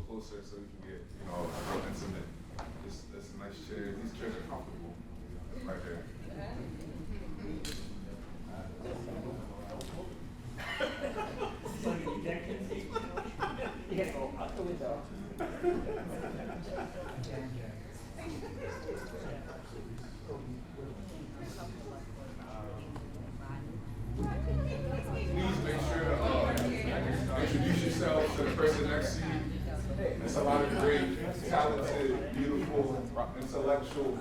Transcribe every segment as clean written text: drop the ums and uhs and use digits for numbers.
closer so we can get, real intimate. It's a nice chair. These chairs are comfortable. Right there. You gotta go out the window. Please make sure to introduce yourself to the person next to you. There's a lot of great, talented, beautiful, intellectual,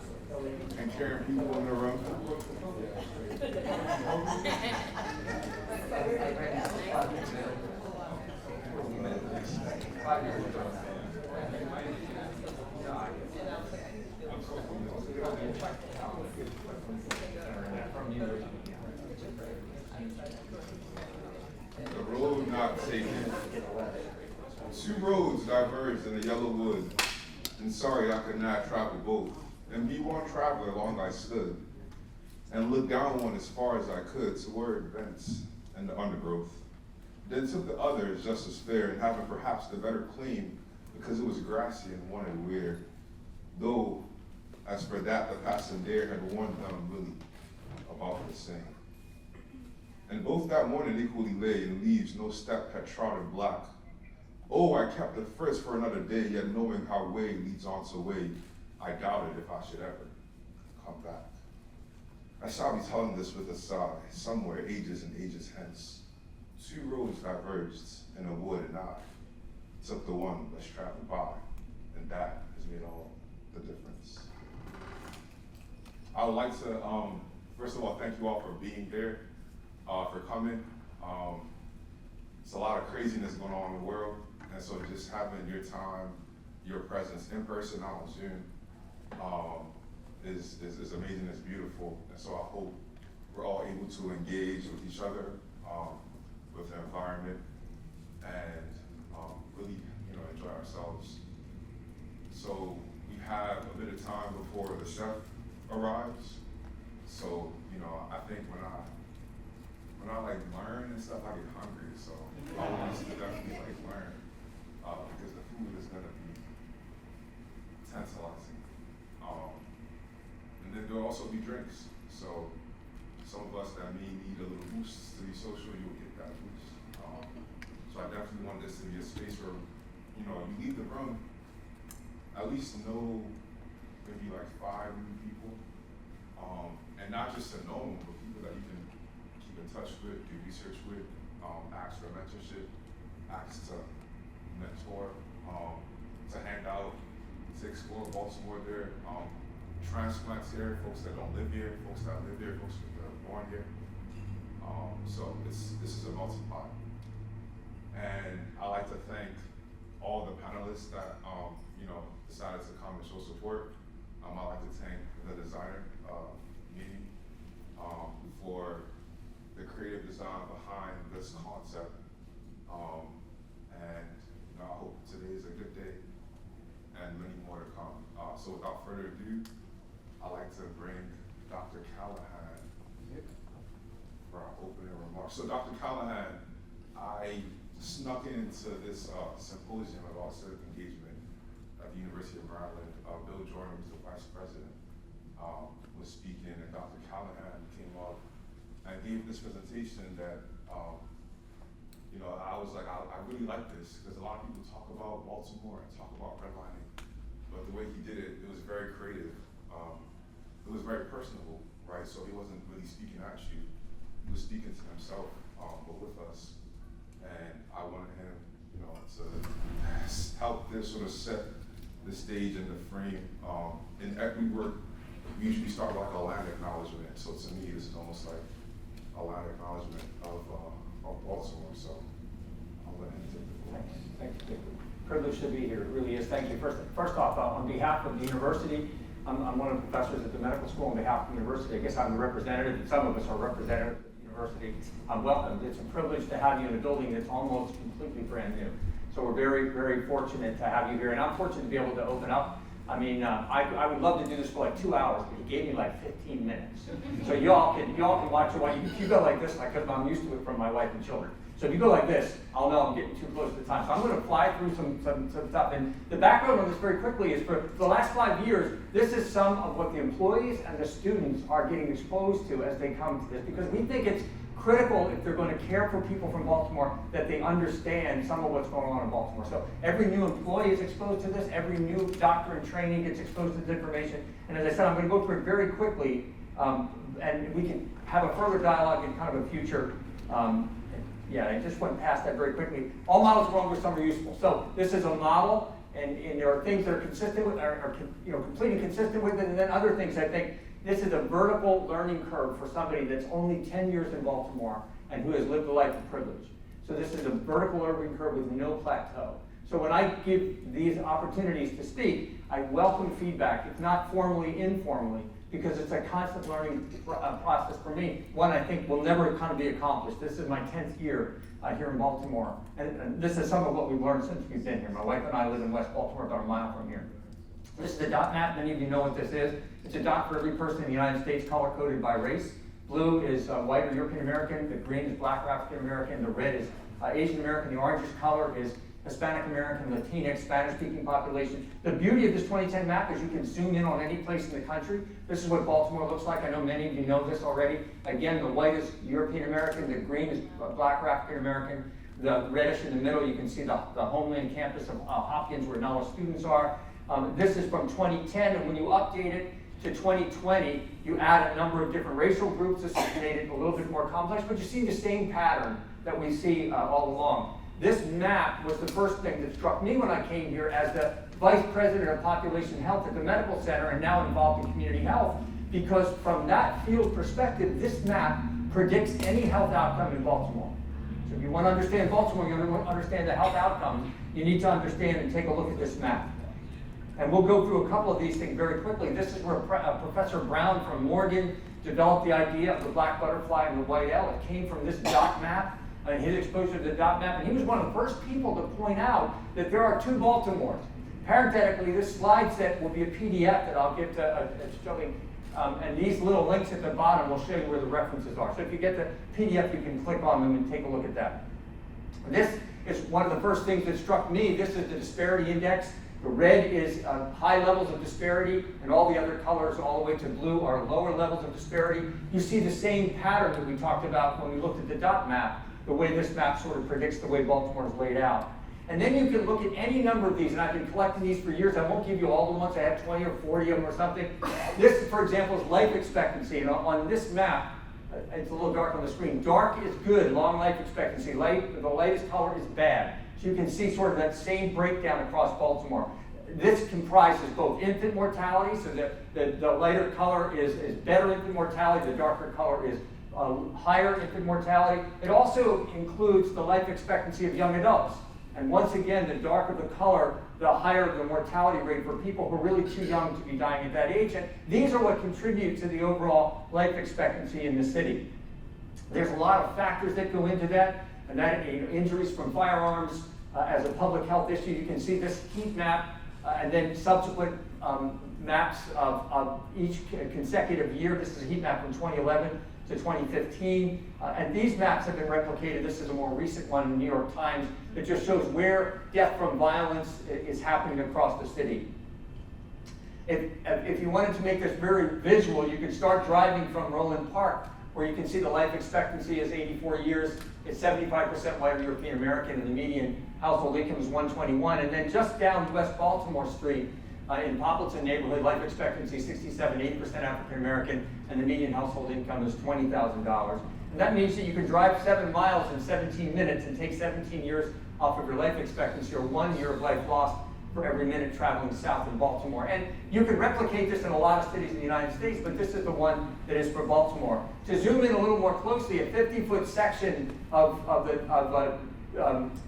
and caring people in the room. The road not taken. Two roads diverged in the yellow wood, and sorry I could not travel both. And be one traveler long I stood, and looked down one as far as I could toward vents and the undergrowth. Then took the other as just as fair, and having perhaps the better claim, because it was grassy and wanted weird. Though, as for that, the passing there had warned them really about the same. And both that morning equally lay in leaves no step had trodden black. Oh, I kept the first for another day, yet knowing how way leads on to way, I doubted if I should ever come back. I shall be telling this with a sigh, somewhere ages and ages hence. Two roads diverged in a wood, and I took the one less traveled by, and that has made all the difference. I would like to, first of all, thank you all for being there, for coming. It's a lot of craziness going on in the world, and so just having your time, your presence in person, not on Zoom, is amazing, it's beautiful, and so I hope we're all able to engage with each other, with the environment, and really, enjoy ourselves. So we have a bit of time before the chef arrives. So, I think when I learn and stuff, I get hungry. So I want to definitely learn, because the food is gonna be tantalizing. And then there'll also be drinks. So some of us that may need a little boost to be social, you will get that boost. So I definitely want this to be a space where, you leave the room, at least know maybe 5 new people, and not just to know them, but people that you can keep in touch with, do research with, ask for mentorship, ask to mentor, to hand out, to explore Baltimore there, transplants here, folks that don't live here, folks that live here, folks that are born here. So this is a multiplier. And I'd like to thank all the panelists that decided to come and show support. I'd like to thank the designer, Naomi, for the creative design behind this concept. And I hope today is a good day and many more to come. So without further ado, I'd like to bring Dr. Callahan for our opening remarks. So Dr. Callahan, I snuck into this symposium about civic engagement at the University of Maryland. Bill Jordan, who's the vice president, was speaking, and Dr. Callahan came up and gave this presentation that, I was like, I really like this, because a lot of people talk about Baltimore and talk about redlining, but the way he did it, it was very creative. It was very personable, right? So he wasn't really speaking at you. He was speaking to himself, but with us. And I wanted him, to help this sort of set the stage and the frame. In equity work, we usually start with a land acknowledgement. So to me, this is almost like a land acknowledgement of Baltimore. So I'll let him take the floor. Thank you. Privileged to be here. It really is. Thank you. First off, on behalf of the university, I'm one of the professors at the medical school. On behalf of the university, I guess I'm the representative, and some of us are representatives of the university. Welcome. It's a privilege to have you in a building that's almost completely brand new. So we're very, very fortunate to have you here, and I'm fortunate to be able to open up. I mean, I would love to do this for 2 hours, but he gave me 15 minutes. So y'all can watch it while you go like this, because I'm used to it from my wife and children. So if you go like this, I'll know I'm getting too close to the time. So I'm going to fly through some stuff. And the background on this very quickly is for the last 5 years, this is some of what the employees and the students are getting exposed to as they come to this, because we think it's critical if they're going to care for people from Baltimore that they understand some of what's going on in Baltimore. So every new employee is exposed to this, every new doctor in training gets exposed to this information. And as I said, I'm going to go through it very quickly, and we can have a further dialogue in kind of a future. Yeah, I just went past that very quickly. All models are wrong, some are useful. So this is a model, and there are things that are consistent with, are completely consistent with it, and then other things I think. This is a vertical learning curve for somebody that's only 10 years in Baltimore and who has lived a life of privilege. So this is a vertical learning curve with no plateau. So when I give these opportunities to speak, I welcome feedback. It's not formally, informally, because it's a constant learning process for me. One I think will never kind of be accomplished. This is my 10th year here in Baltimore. And this is some of what we've learned since we've been here. My wife and I live in West Baltimore, about a mile from here. This is a dot map. Many of you know what this is. It's a dot for every person in the United States, color-coded by race. Blue is white or European American. The green is black or African American. The red is Asian American. The orangish color is Hispanic American, Latinx, Spanish-speaking population. The beauty of this 2010 map is you can zoom in on any place in the country. This is what Baltimore looks like. I know many of you know this already. Again, the white is European American. The green is black or African American. The reddish in the middle, you can see the homeland campus of Hopkins, where now students are. This is from 2010, and when you update it to 2020, you add a number of different racial groups. This has made it a little bit more complex, but you see the same pattern that we see all along. This map was the first thing that struck me when I came here as the Vice President of Population Health at the Medical Center and now involved in community health, because from that field perspective, this map predicts any health outcome in Baltimore. So if you want to understand Baltimore, you want to understand the health outcomes, you need to understand and take a look at this map. And we'll go through a couple of these things very quickly. This is where Professor Brown from Morgan developed the idea of the black butterfly and the white Elle. It came from this dot map and his exposure to the dot map. And he was one of the first people to point out that there are two Baltimores. Parenthetically, this slide set will be a PDF that I'll get to showing. And these little links at the bottom will show you where the references are. So if you get the PDF, you can click on them and take a look at that. This is one of the first things that struck me. This is the disparity index. The red is high levels of disparity, and all the other colors all the way to blue are lower levels of disparity. You see the same pattern that we talked about when we looked at the dot map, the way this map sort of predicts the way Baltimore is laid out. And then you can look at any number of these, and I've been collecting these for years. I won't give you all the ones. I have 20 or 40 of them or something. This, for example, is life expectancy. And on this map, it's a little dark on the screen. Dark is good, long life expectancy. The lightest color is bad. So you can see sort of that same breakdown across Baltimore. This comprises both infant mortality, so that the lighter color is better infant mortality, the darker color is higher infant mortality. It also includes the life expectancy of young adults. And once again, the darker the color, the higher the mortality rate for people who are really too young to be dying at that age. And these are what contribute to the overall life expectancy in the city. There's a lot of factors that go into that, and that injuries from firearms as a public health issue. You can see this heat map, and then subsequent maps of each consecutive year. This is a heat map from 2011 to 2015. And these maps have been replicated. This is a more recent one in the New York Times that just shows where death from violence is happening across the city. If you wanted to make this very visual, you could start driving from Roland Park, where you can see the life expectancy is 84 years. It's 75% white or European American, and the median household income is 121. And then just down West Baltimore Street, in Poppleton neighborhood, life expectancy 67, 80% African American, and the median household income is $20,000. And that means that you can drive 7 miles in 17 minutes and take 17 years off of your life expectancy, or 1 year of life lost for every minute traveling south in Baltimore. And you can replicate this in a lot of cities in the United States, but this is the one that is for Baltimore. To zoom in a little more closely, a 50-foot section of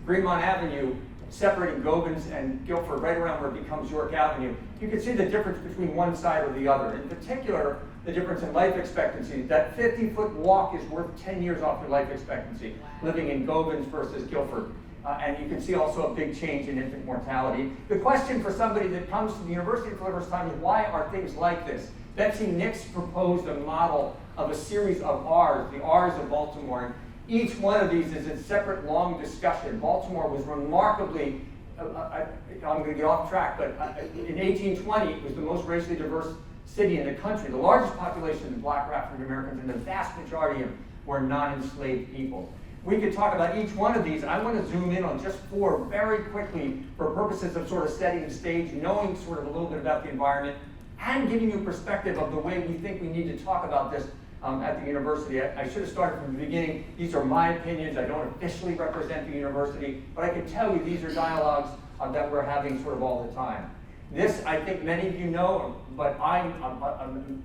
Greenmont Avenue separating Gobens and Guilford, right around where it becomes York Avenue, you can see the difference between one side or the other. In particular, the difference in life expectancy. That 50-foot walk is worth 10 years off your life expectancy, living in Gobens versus Guilford. And you can see also a big change in infant mortality. The question for somebody that comes to the university for the first time is, why are things like this? Betsy Nix proposed a model of a series of R's, the R's of Baltimore. Each one of these is a separate long discussion. Baltimore was remarkably, I'm going to get off track, but in 1820, it was the most racially diverse city in the country. The largest population of Black or African Americans, and the vast majority of were non-enslaved people. We could talk about each one of these. I want to zoom in on just 4 very quickly for purposes of sort of setting the stage, knowing sort of a little bit about the environment, and giving you a perspective of the way we think we need to talk about this at the university. I should have started from the beginning. These are my opinions. I don't officially represent the university, but I can tell you these are dialogues that we're having sort of all the time. This, I think many of you know, but I'm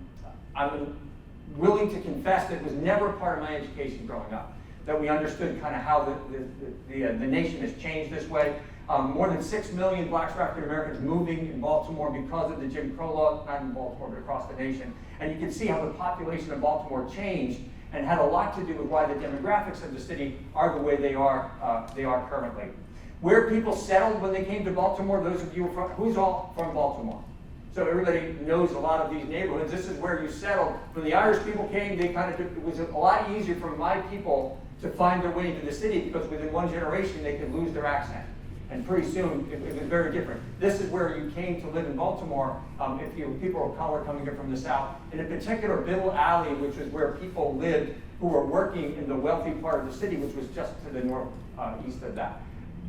willing to confess that it was never part of my education growing up, that we understood kind of how the nation has changed this way. More than 6 million Blacks or African Americans moving in Baltimore because of the Jim Crow law, not in Baltimore, but across the nation. And you can see how the population of Baltimore changed and had a lot to do with why the demographics of the city are the way they are currently. Where people settled when they came to Baltimore, those of you who's all from Baltimore? So everybody knows a lot of these neighborhoods. This is where you settled. When the Irish people came, it was a lot easier for my people to find their way into the city because within one generation they could lose their accent. And pretty soon it was very different. This is where you came to live in Baltimore if you were people of color coming in from the South. And in particular, Bill Alley, which is where people lived who were working in the wealthy part of the city, which was just to the northeast of that.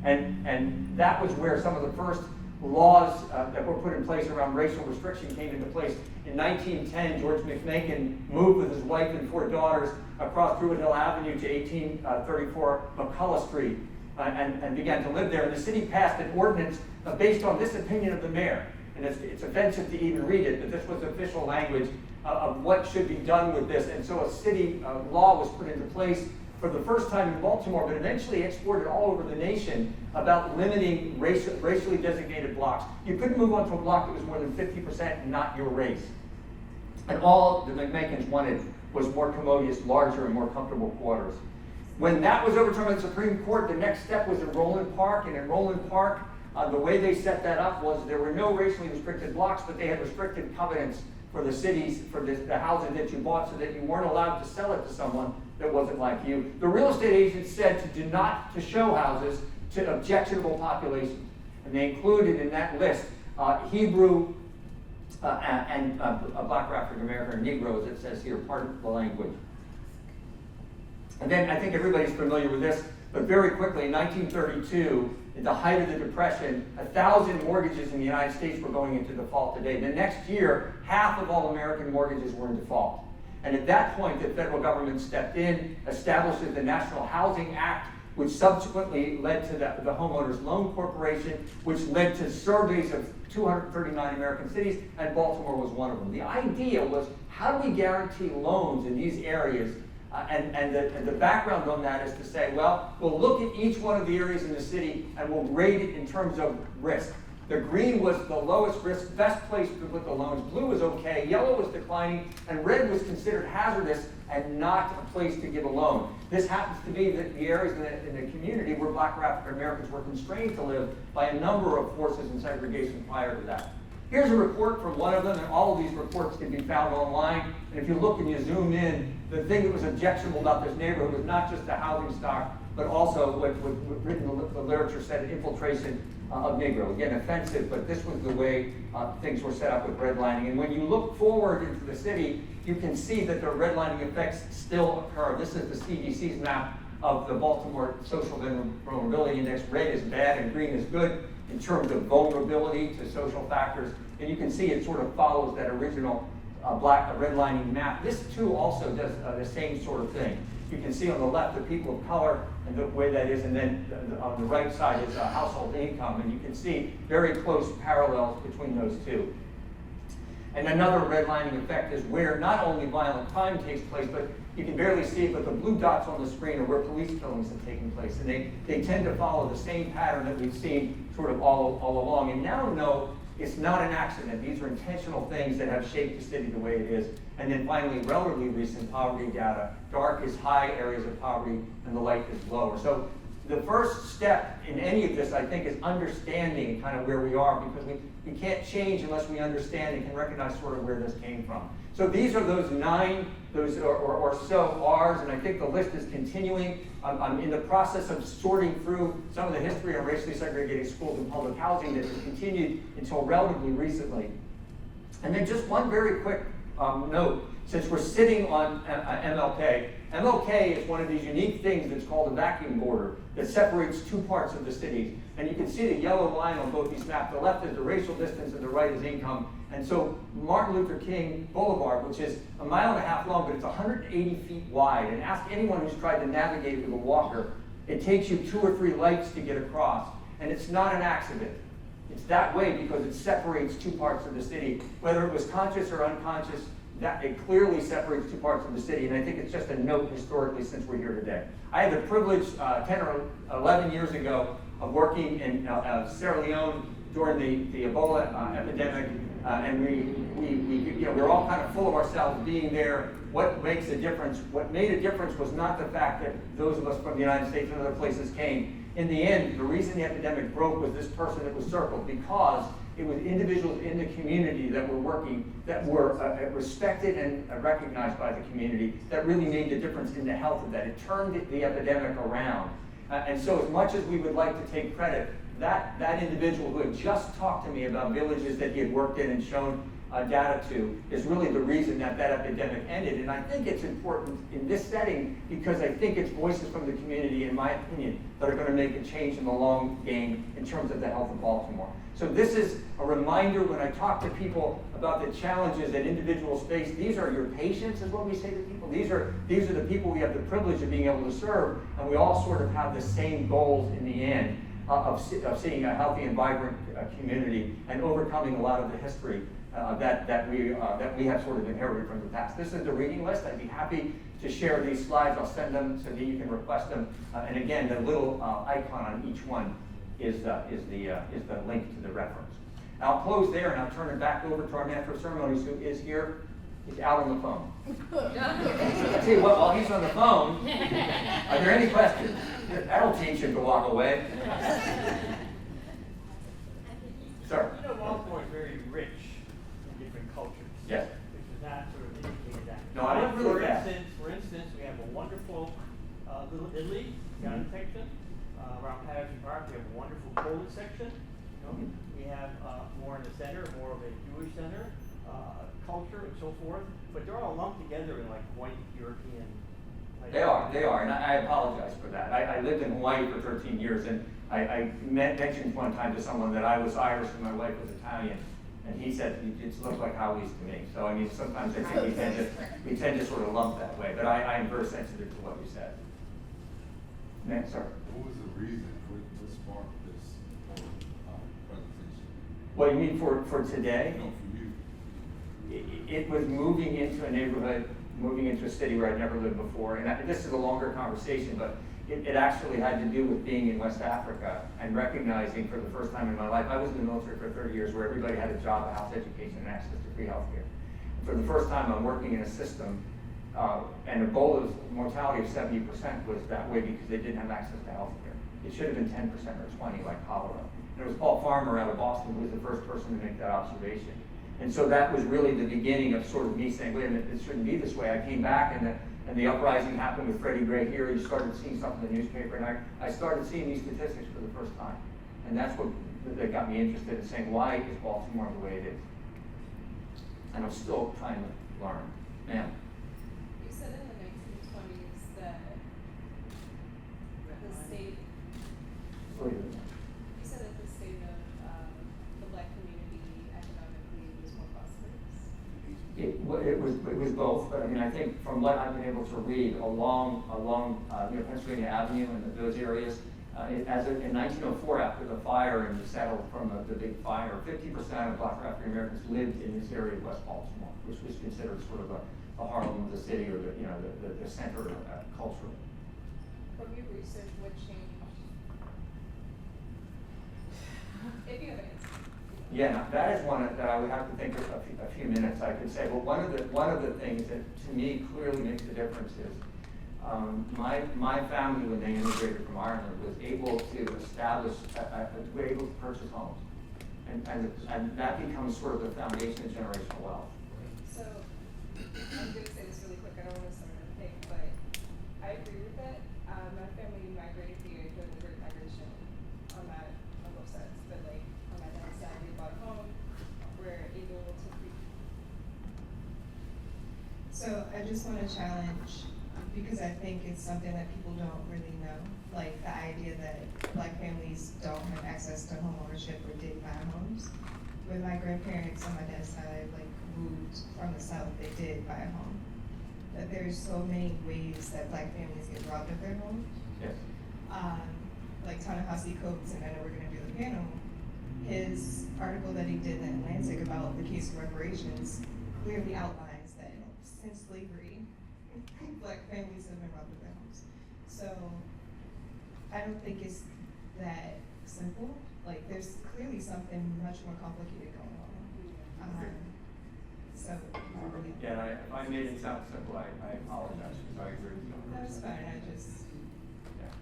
And that was where some of the first laws that were put in place around racial restriction came into place. In 1910, George McMakin moved with his wife and 4 daughters across Druid Hill Avenue to 1834 McCullough Street and began to live there. And the city passed an ordinance based on this opinion of the mayor. And it's offensive to even read it, but this was official language of what should be done with this. And so a city law was put into place for the first time in Baltimore, but eventually exported all over the nation about limiting racially designated blocks. You couldn't move onto a block that was more than 50% not your race. And all the McMakins wanted was more commodious, larger, and more comfortable quarters. When that was overturned by the Supreme Court, the next step was in Roland Park. And in Roland Park, the way they set that up was there were no racially restricted blocks, but they had restricted covenants for the cities, for the housing that you bought, so that you weren't allowed to sell it to someone that wasn't like you. The real estate agents said to show houses to objectionable populations. And they included in that list Hebrew and Black or African American or Negroes, it says here, part of the language. And then I think everybody's familiar with this, but very quickly in 1932, at the height of the Depression, 1,000 mortgages in the United States were going into default today. The next year, half of all American mortgages were in default. And at that point, the federal government stepped in, established the National Housing Act, which subsequently led to the Homeowners Loan Corporation, which led to surveys of 239 American cities, and Baltimore was one of them. The idea was, how do we guarantee loans in these areas? And the background on that is to say, well, we'll look at each one of the areas in the city and we'll grade it in terms of risk. The green was the lowest risk, best place to put the loans. Blue was okay, yellow was declining, and red was considered hazardous and not a place to give a loan. This happens to be the areas in the community where Black or African Americans were constrained to live by a number of forces and segregation prior to that. Here's a report from one of them, and all of these reports can be found online. And if you look and you zoom in, the thing that was objectionable about this neighborhood was not just the housing stock, but also what written the literature said, infiltration of Negro. Again, offensive, but this was the way things were set up with redlining. And when you look forward into the city, you can see that the redlining effects still occur. This is the CDC's map of the Baltimore Social Vulnerability Index. Red is bad and green is good in terms of vulnerability to social factors. And you can see it sort of follows that original redlining map. This too also does the same sort of thing. You can see on the left the people of color and the way that is, and then on the right side is household income, and you can see very close parallels between those two. And another redlining effect is where not only violent crime takes place, but you can barely see it, but the blue dots on the screen are where police killings have taken place. And they tend to follow the same pattern that we've seen sort of all along. And now know it's not an accident. These are intentional things that have shaped the city the way it is. And then finally, relatively recent poverty data. Dark is high areas of poverty, and the light is lower. So the first step in any of this, I think, is understanding kind of where we are, because we can't change unless we understand and can recognize sort of where this came from. So these are those 9, or so R's, and I think the list is continuing. I'm in the process of sorting through some of the history of racially segregated schools and public housing that has continued until relatively recently. And then just one very quick note, since we're sitting on MLK. MLK is one of these unique things that's called a vacuum border that separates 2 parts of the city. And you can see the yellow line on both these maps. The left is the racial distance and the right is income. And so Martin Luther King Boulevard, which is 1.5 miles long, but it's 180 feet wide. And ask anyone who's tried to navigate with a walker, it takes you 2 or 3 lights to get across. And it's not an accident. It's that way because it separates 2 parts of the city. Whether it was conscious or unconscious, that it clearly separates 2 parts of the city, and I think it's just a note historically since we're here today. I had the privilege 10 or 11 years ago of working in Sierra Leone during the Ebola epidemic, and we were all kind of full of ourselves being there. What makes a difference? What made a difference was not the fact that those of us from the United States and other places came. In the end, the reason the epidemic broke was this person that was circled, because it was individuals in the community that were working, that were respected and recognized by the community, that really made the difference in the health of that. It turned the epidemic around. And so as much as we would like to take credit, that individual who had just talked to me about villages that he had worked in and shown data to is really the reason that epidemic ended. And I think it's important in this setting because I think it's voices from the community, in my opinion, that are going to make a change in the long game in terms of the health of Baltimore. So this is a reminder when I talk to people about the challenges that individuals face. These are your patients, is what we say to people. These are the people we have the privilege of being able to serve, and we all sort of have the same goals in the end of seeing a healthy and vibrant community and overcoming a lot of the history that we have sort of inherited from the past. This is the reading list. I'd be happy to share these slides. I'll send them so that you can request them. And again, the little icon on each one is the link to the reference. I'll close there and I'll turn it back over to our master of ceremonies, who is here. He's out on the phone. I tell you what, while he's on the phone, are there any questions? That'll teach him to walk away. Sir. You know, Baltimore is very rich in different cultures. Yes. Which is not sort of indicated that. No, I don't really that. For instance, we have a wonderful little Italy garden section. Around Patterson Park, we have a wonderful Polish section. You know, we have more in the center, more of a Jewish center, culture and so forth. But they're all lumped together in like white European. They are, and I apologize for that. I lived in Hawaii for 13 years, and I mentioned one time to someone that I was Irish and my wife was Italian, and he said, it looks like Howie's to me. So I mean, sometimes I think we tend to sort of lump that way, but I am very sensitive to what you said. Next, sir. What was the reason for what sparked this presentation? What you mean for today? No, for you. It was moving into a neighborhood, moving into a city where I'd never lived before. And this is a longer conversation, but it actually had to do with being in West Africa and recognizing for the first time in my life, I was in the military for 30 years where everybody had a job, a house, education, and access to free healthcare. For the first time, I'm working in a system, and Ebola's mortality of 70% was that way because they didn't have access to healthcare. It should have been 10% or 20% like cholera. And it was Paul Farmer out of Boston who was the first person to make that observation. And so that was really the beginning of sort of me saying, wait a minute, this shouldn't be this way. I came back and the uprising happened with Freddie Gray here. You started seeing something in the newspaper, and I started seeing these statistics for the first time. And that's what that got me interested in saying, why is Baltimore the way it is? And I'm still trying to learn. Ma'am? You said in the 1920s that the state, you said that the state of the black community economically was more prosperous. It was both, but I mean, I think from what I've been able to read along Pennsylvania Avenue and those areas, in 1904, after the fire and the settled from the big fire, 50% of Black African Americans lived in this area of West Baltimore, which was considered sort of a Harlem of the city, or the center culturally. From your research, what changed? If you have an answer. Yeah, that is one that I would have to think of a few minutes. I could say, well, one of the things that to me clearly makes a difference is My family, when they immigrated from Ireland, was able to establish, were able to purchase homes. And that becomes sort of the foundation of generational wealth. So, I'm gonna say this really quick, I don't wanna start anything, but I agree with that. My family migrated here during the Great Migration on both sides, but like, on my dad's side, we bought a home, we're able to So I just wanna challenge, because I think it's something that people don't really know, like the idea that Black families don't have access to home ownership or didn't buy homes. When my grandparents on my dad's side moved from the South, they did buy a home. That there's so many ways that Black families get robbed of their homes. Yes. Like Ta-Nehisi Coates, and I know we're gonna do the panel, his article that he did in the Atlantic about the case of reparations clearly outlines that since slavery, Black families have been robbed of their homes. So I don't think it's that simple. Like there's clearly something much more complicated going on. Yeah, if I made it sound simple, I apologize, because I agree with you. That's fine, Yeah.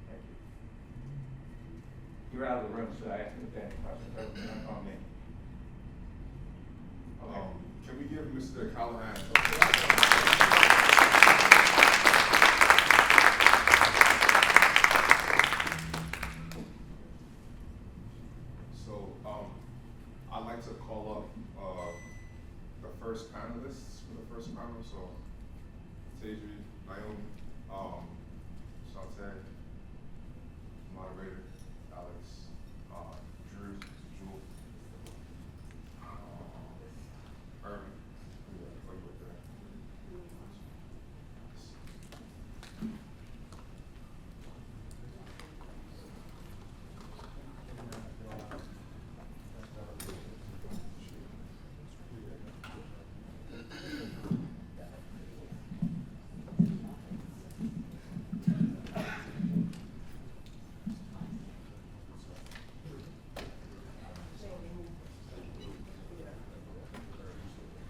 Thank you. You're out of the room, so I asked you if they had any questions, but you're not on me. Okay. Can we give Mr. Callahan? So, I'd like to call up the first panelists for the first panel. So, Taija, Naomi, Shauntee, moderator, Alex, Drew, Jewel, Irvin.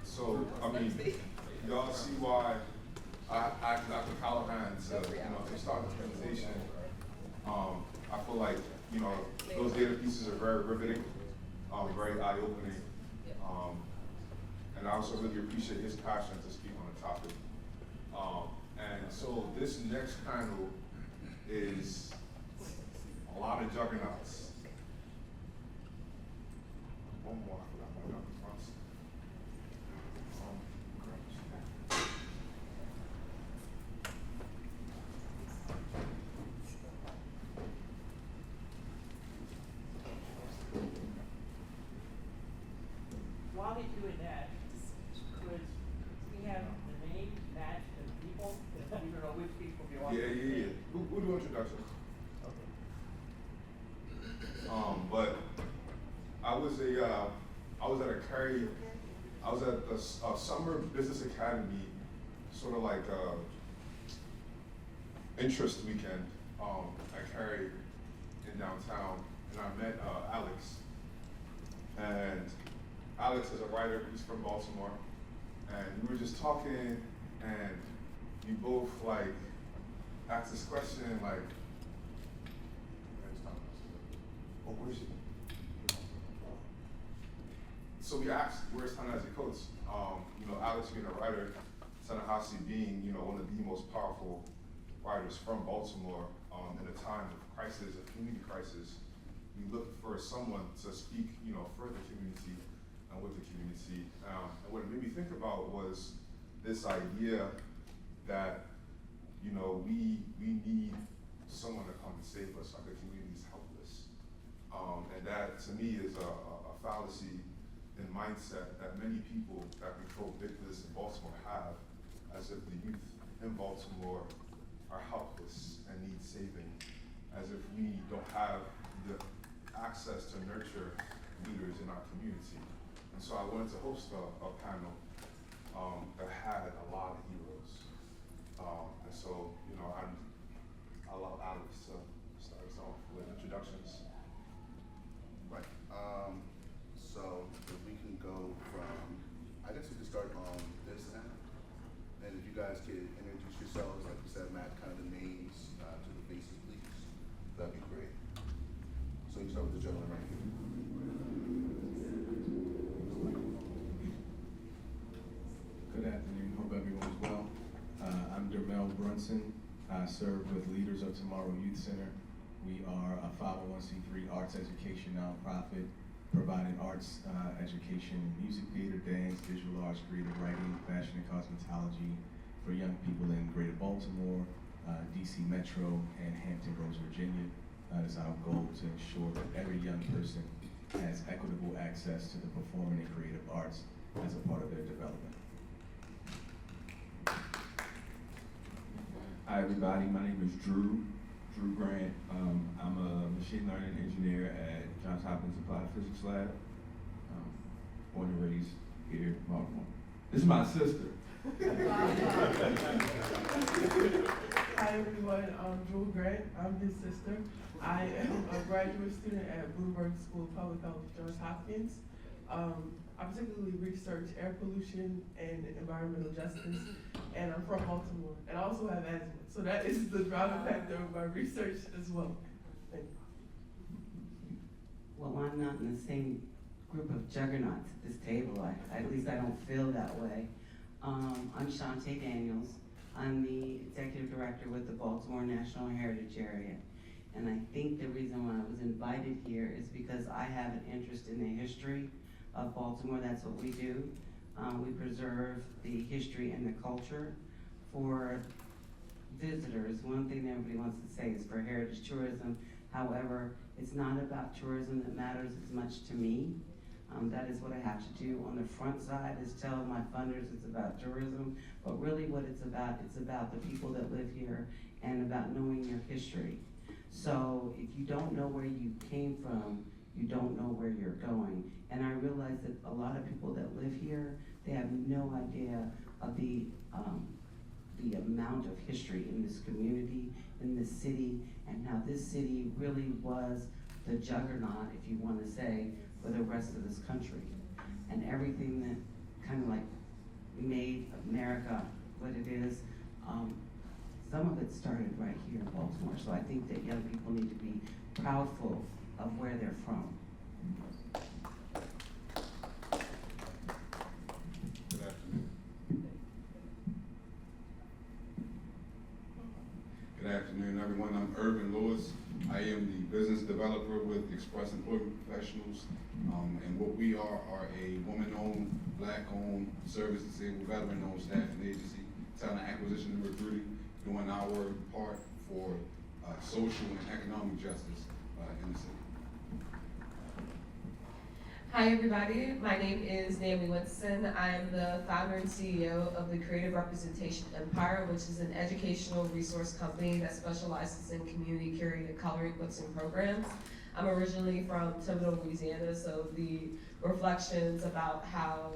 So, I mean, y'all see why I asked Dr. Callahan to start the presentation. I feel like, those data pieces are very riveting, very eye-opening. And I also really appreciate his passion to speak on the topic. And so this next panel is a lot of juggernauts. One more, I forgot my Dr. Brunson. While he's doing that, could we have the name match the people? Because we don't know which people you want. Yeah. We'll do introductions. Okay. But I was at a summer business academy, sort of like interest weekend at Cary in downtown, and I met Alex. And Alex is a writer, he's from Baltimore, and we were just talking, and you both asked this question oh, where is she? So we asked, where's Ta-Nehisi Coates? Alex being a writer, Ta-Nehisi being, one of the most powerful writers from Baltimore in a time of crisis, a community crisis. We looked for someone to speak, for the community and with the community. And what it made me think about was this idea that, we need someone to come and save us, like the community is helpless. And that, to me, is a fallacy in mindset that many people that control big business in Baltimore have, as if the youth in Baltimore are helpless and need saving, as if we don't have the access to nurture leaders in our community. And so I wanted to host a panel that had a lot of heroes. And so, I'll allow Alex to start us off with introductions. Right. So if we can go from, I guess we can start on this end. And if you guys could introduce yourselves, like you said, match gentleman right here. Good afternoon, hope everyone's well. I'm Derrell Brunson. I serve with Leaders of Tomorrow Youth Center. We are a 501c3 arts education nonprofit providing arts education, music, theater, dance, visual arts, creative writing, fashion and cosmetology for young people in Greater Baltimore, DC Metro, and Hampton Roads, Virginia. That is our goal, to ensure that every young person has equitable access to the performing and creative arts as a part of their development. Hi everybody, my name is Drew Grant. I'm a machine learning engineer at Johns Hopkins Applied Physics Lab. Born and raised here in Baltimore. This is my sister. Hi everyone, I'm Drew Grant. I'm his sister. I am a graduate student at Bloomberg School of Public Health, Johns Hopkins. I particularly research air pollution and environmental justice, and I'm from Baltimore. And I also have asthma, so that is the driving factor of my research as well. Thank you. Well, I'm not in the same group of juggernauts at this table. At least I don't feel that way. I'm Shauntee Daniels. I'm the executive director with the Baltimore National Heritage Area. And I think the reason why I was invited here is because I have an interest in the history of Baltimore. That's what we do. We preserve the history and the culture for visitors. One thing that everybody wants to say is for heritage tourism. However, it's not about tourism that matters as much to me. That is what I have to do on the front side, is tell my funders it's about tourism, but really what it's about the people that live here and about knowing your history. So if you don't know where you came from, you don't know where you're going. And I realize that a lot of people that live here, they have no idea of the amount of history in this community, in this city, and how this city really was the juggernaut, if you want to say, for the rest of this country. And everything that kind of like made America what it is, some of it started right here in Baltimore. So I think that young people need to be proudful of where they're from. Good afternoon. Good afternoon, everyone. I'm Irvin Lewis. I am the business developer with Express Employment Professionals. And what we are a woman-owned, black-owned, service-disabled, veteran-owned staffing agency, talent acquisition and recruiting, doing our part for social and economic justice in the city. Hi everybody, my name is Naomi Winston. I am the founder and CEO of the Creative Representation Empire, which is an educational resource company that specializes in community curated coloring books and programs. I'm originally from Thibodeau, Louisiana, so the reflections about how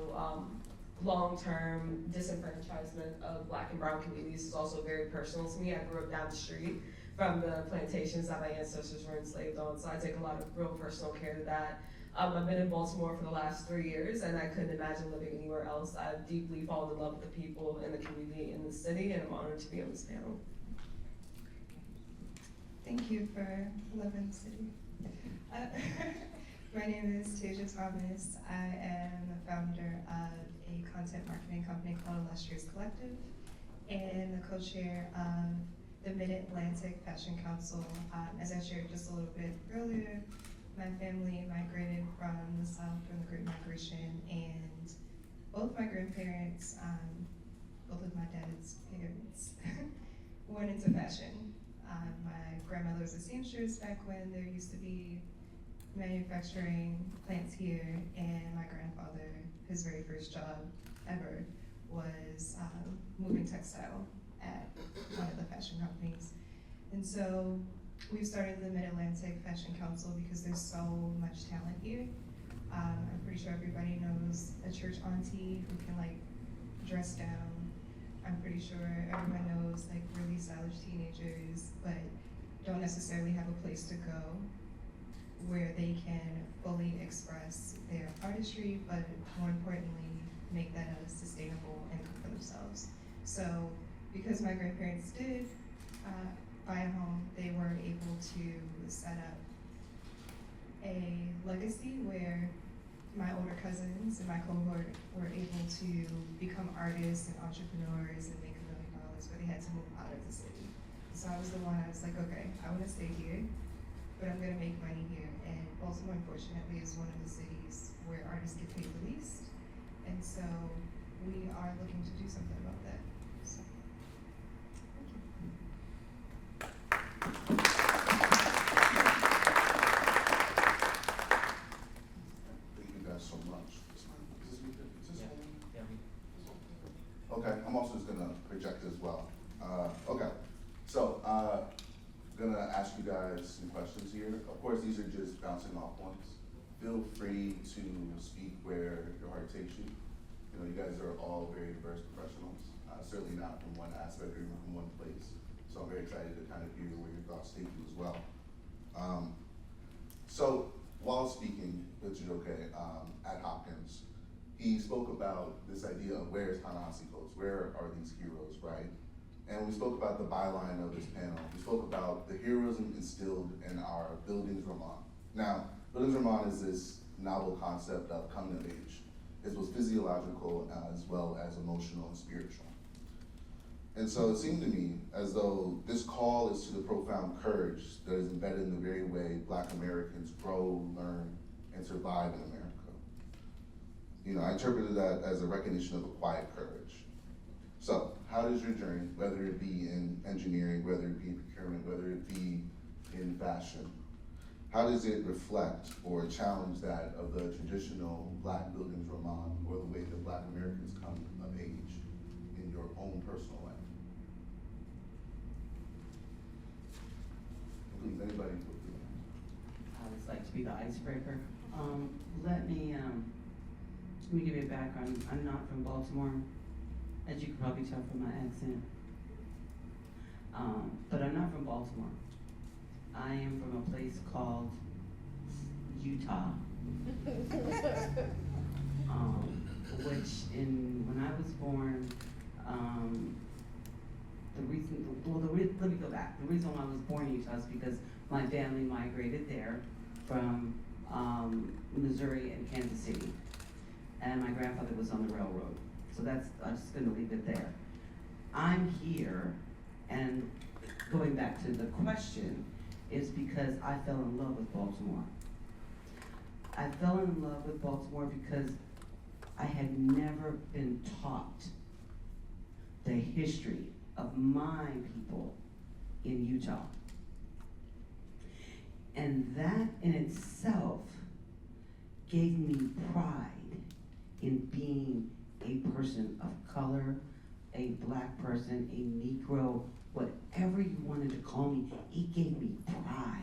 long-term disenfranchisement of Black and brown communities is also very personal to me. I grew up down the street from the plantations that my ancestors were enslaved on, so I take a lot of real personal care to that. I've been in Baltimore for the last 3 years, and I couldn't imagine living anywhere else. I've deeply fallen in love with the people and the community in the city, and I'm honored to be on this panel. Thank you for loving the city. My name is Taija Thomas. I am the founder of a content marketing company called Illustrious Collective, and the co-chair of the Mid-Atlantic Fashion Council. As I shared just a little bit earlier, my family migrated from the South during the Great Migration, and both my grandparents, both of my dad's parents, went into fashion. My grandmother was a seamstress back when there used to be manufacturing plants here, and my grandfather, his very first job ever was moving textile at one of the fashion companies. And so we've started the Mid-Atlantic Fashion Council because there's so much talent here. I'm pretty sure everybody knows a church auntie who can like dress down. I'm pretty sure everyone knows like really stylish teenagers, but don't necessarily have a place to go where they can fully express their artistry, but more importantly, make that a sustainable income for themselves. So because my grandparents did buy a home, they were able to set up a legacy where my older cousins in my cohort were able to become artists and entrepreneurs and make $1 million, but they had to move out of the city. So I was the one, I was like, okay, I want to stay here, but I'm going to make money here. And Baltimore, unfortunately, is one of the cities where artists get paid the least. And so we are looking to do something about that. So, thank you. Thank you guys so much. Is this Yeah. on? Yeah. Okay, I'm also just gonna project as well. Okay, so, gonna ask you guys some questions here. Of course, these are just bouncing off points. Feel free to speak where your heart takes you. You know, you guys are all very diverse professionals, certainly not from one aspect or even from one place. So I'm very excited to kind of hear where your thoughts take you as well. So while speaking, okay, at Hopkins, he spoke about this idea of where is Ta-Nehisi Coates, where are these heroes, right? And we spoke about the byline of this panel. We spoke about the heroism instilled in our Buildings Roman. Now, Buildings Roman is this novel concept of coming of age. It's both physiological as well as emotional and spiritual. And so it seemed to me as though this call is to the profound courage that is embedded in the very way Black Americans grow, learn, and survive in America. You know, I interpreted that as a recognition of a quiet courage. So, how does your journey, whether it be in engineering, whether it be in procurement, whether it be in fashion, how does it reflect or challenge that of the traditional Black Buildings Roman, or the way that Black Americans come of age in your own personal life? Please, anybody feel free. I always like to be the icebreaker. Let me give you a background. I'm not from Baltimore, as you can probably tell from my accent. But I'm not from Baltimore. I am from a place called Utah, which when I was born, let me go back. The reason why I was born in Utah is because my family migrated there from Missouri and Kansas City. And my grandfather was on the railroad. So I'm just gonna leave it there. I'm here, and going back to the question, is because I fell in love with Baltimore. I fell in love with Baltimore because I had never been taught the history of my people in Utah. And that in itself gave me pride in being a person of color, a Black person, a Negro, whatever you wanted to call me, it gave me pride.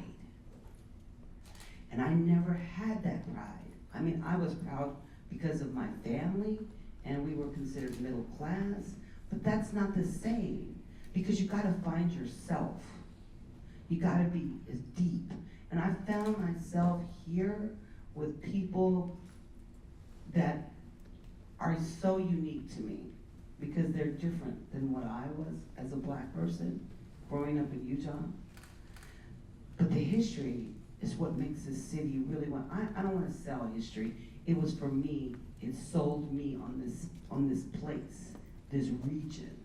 And I never had that pride. I mean, I was proud because of my family, and we were considered middle class, but that's not the same, because you gotta find yourself. You gotta be as deep. And I found myself here with people that are so unique to me, because they're different than what I was as a Black person growing up in Utah. But the history is what makes this city really I don't want to sell history. It was for me, it sold me on this place, this region.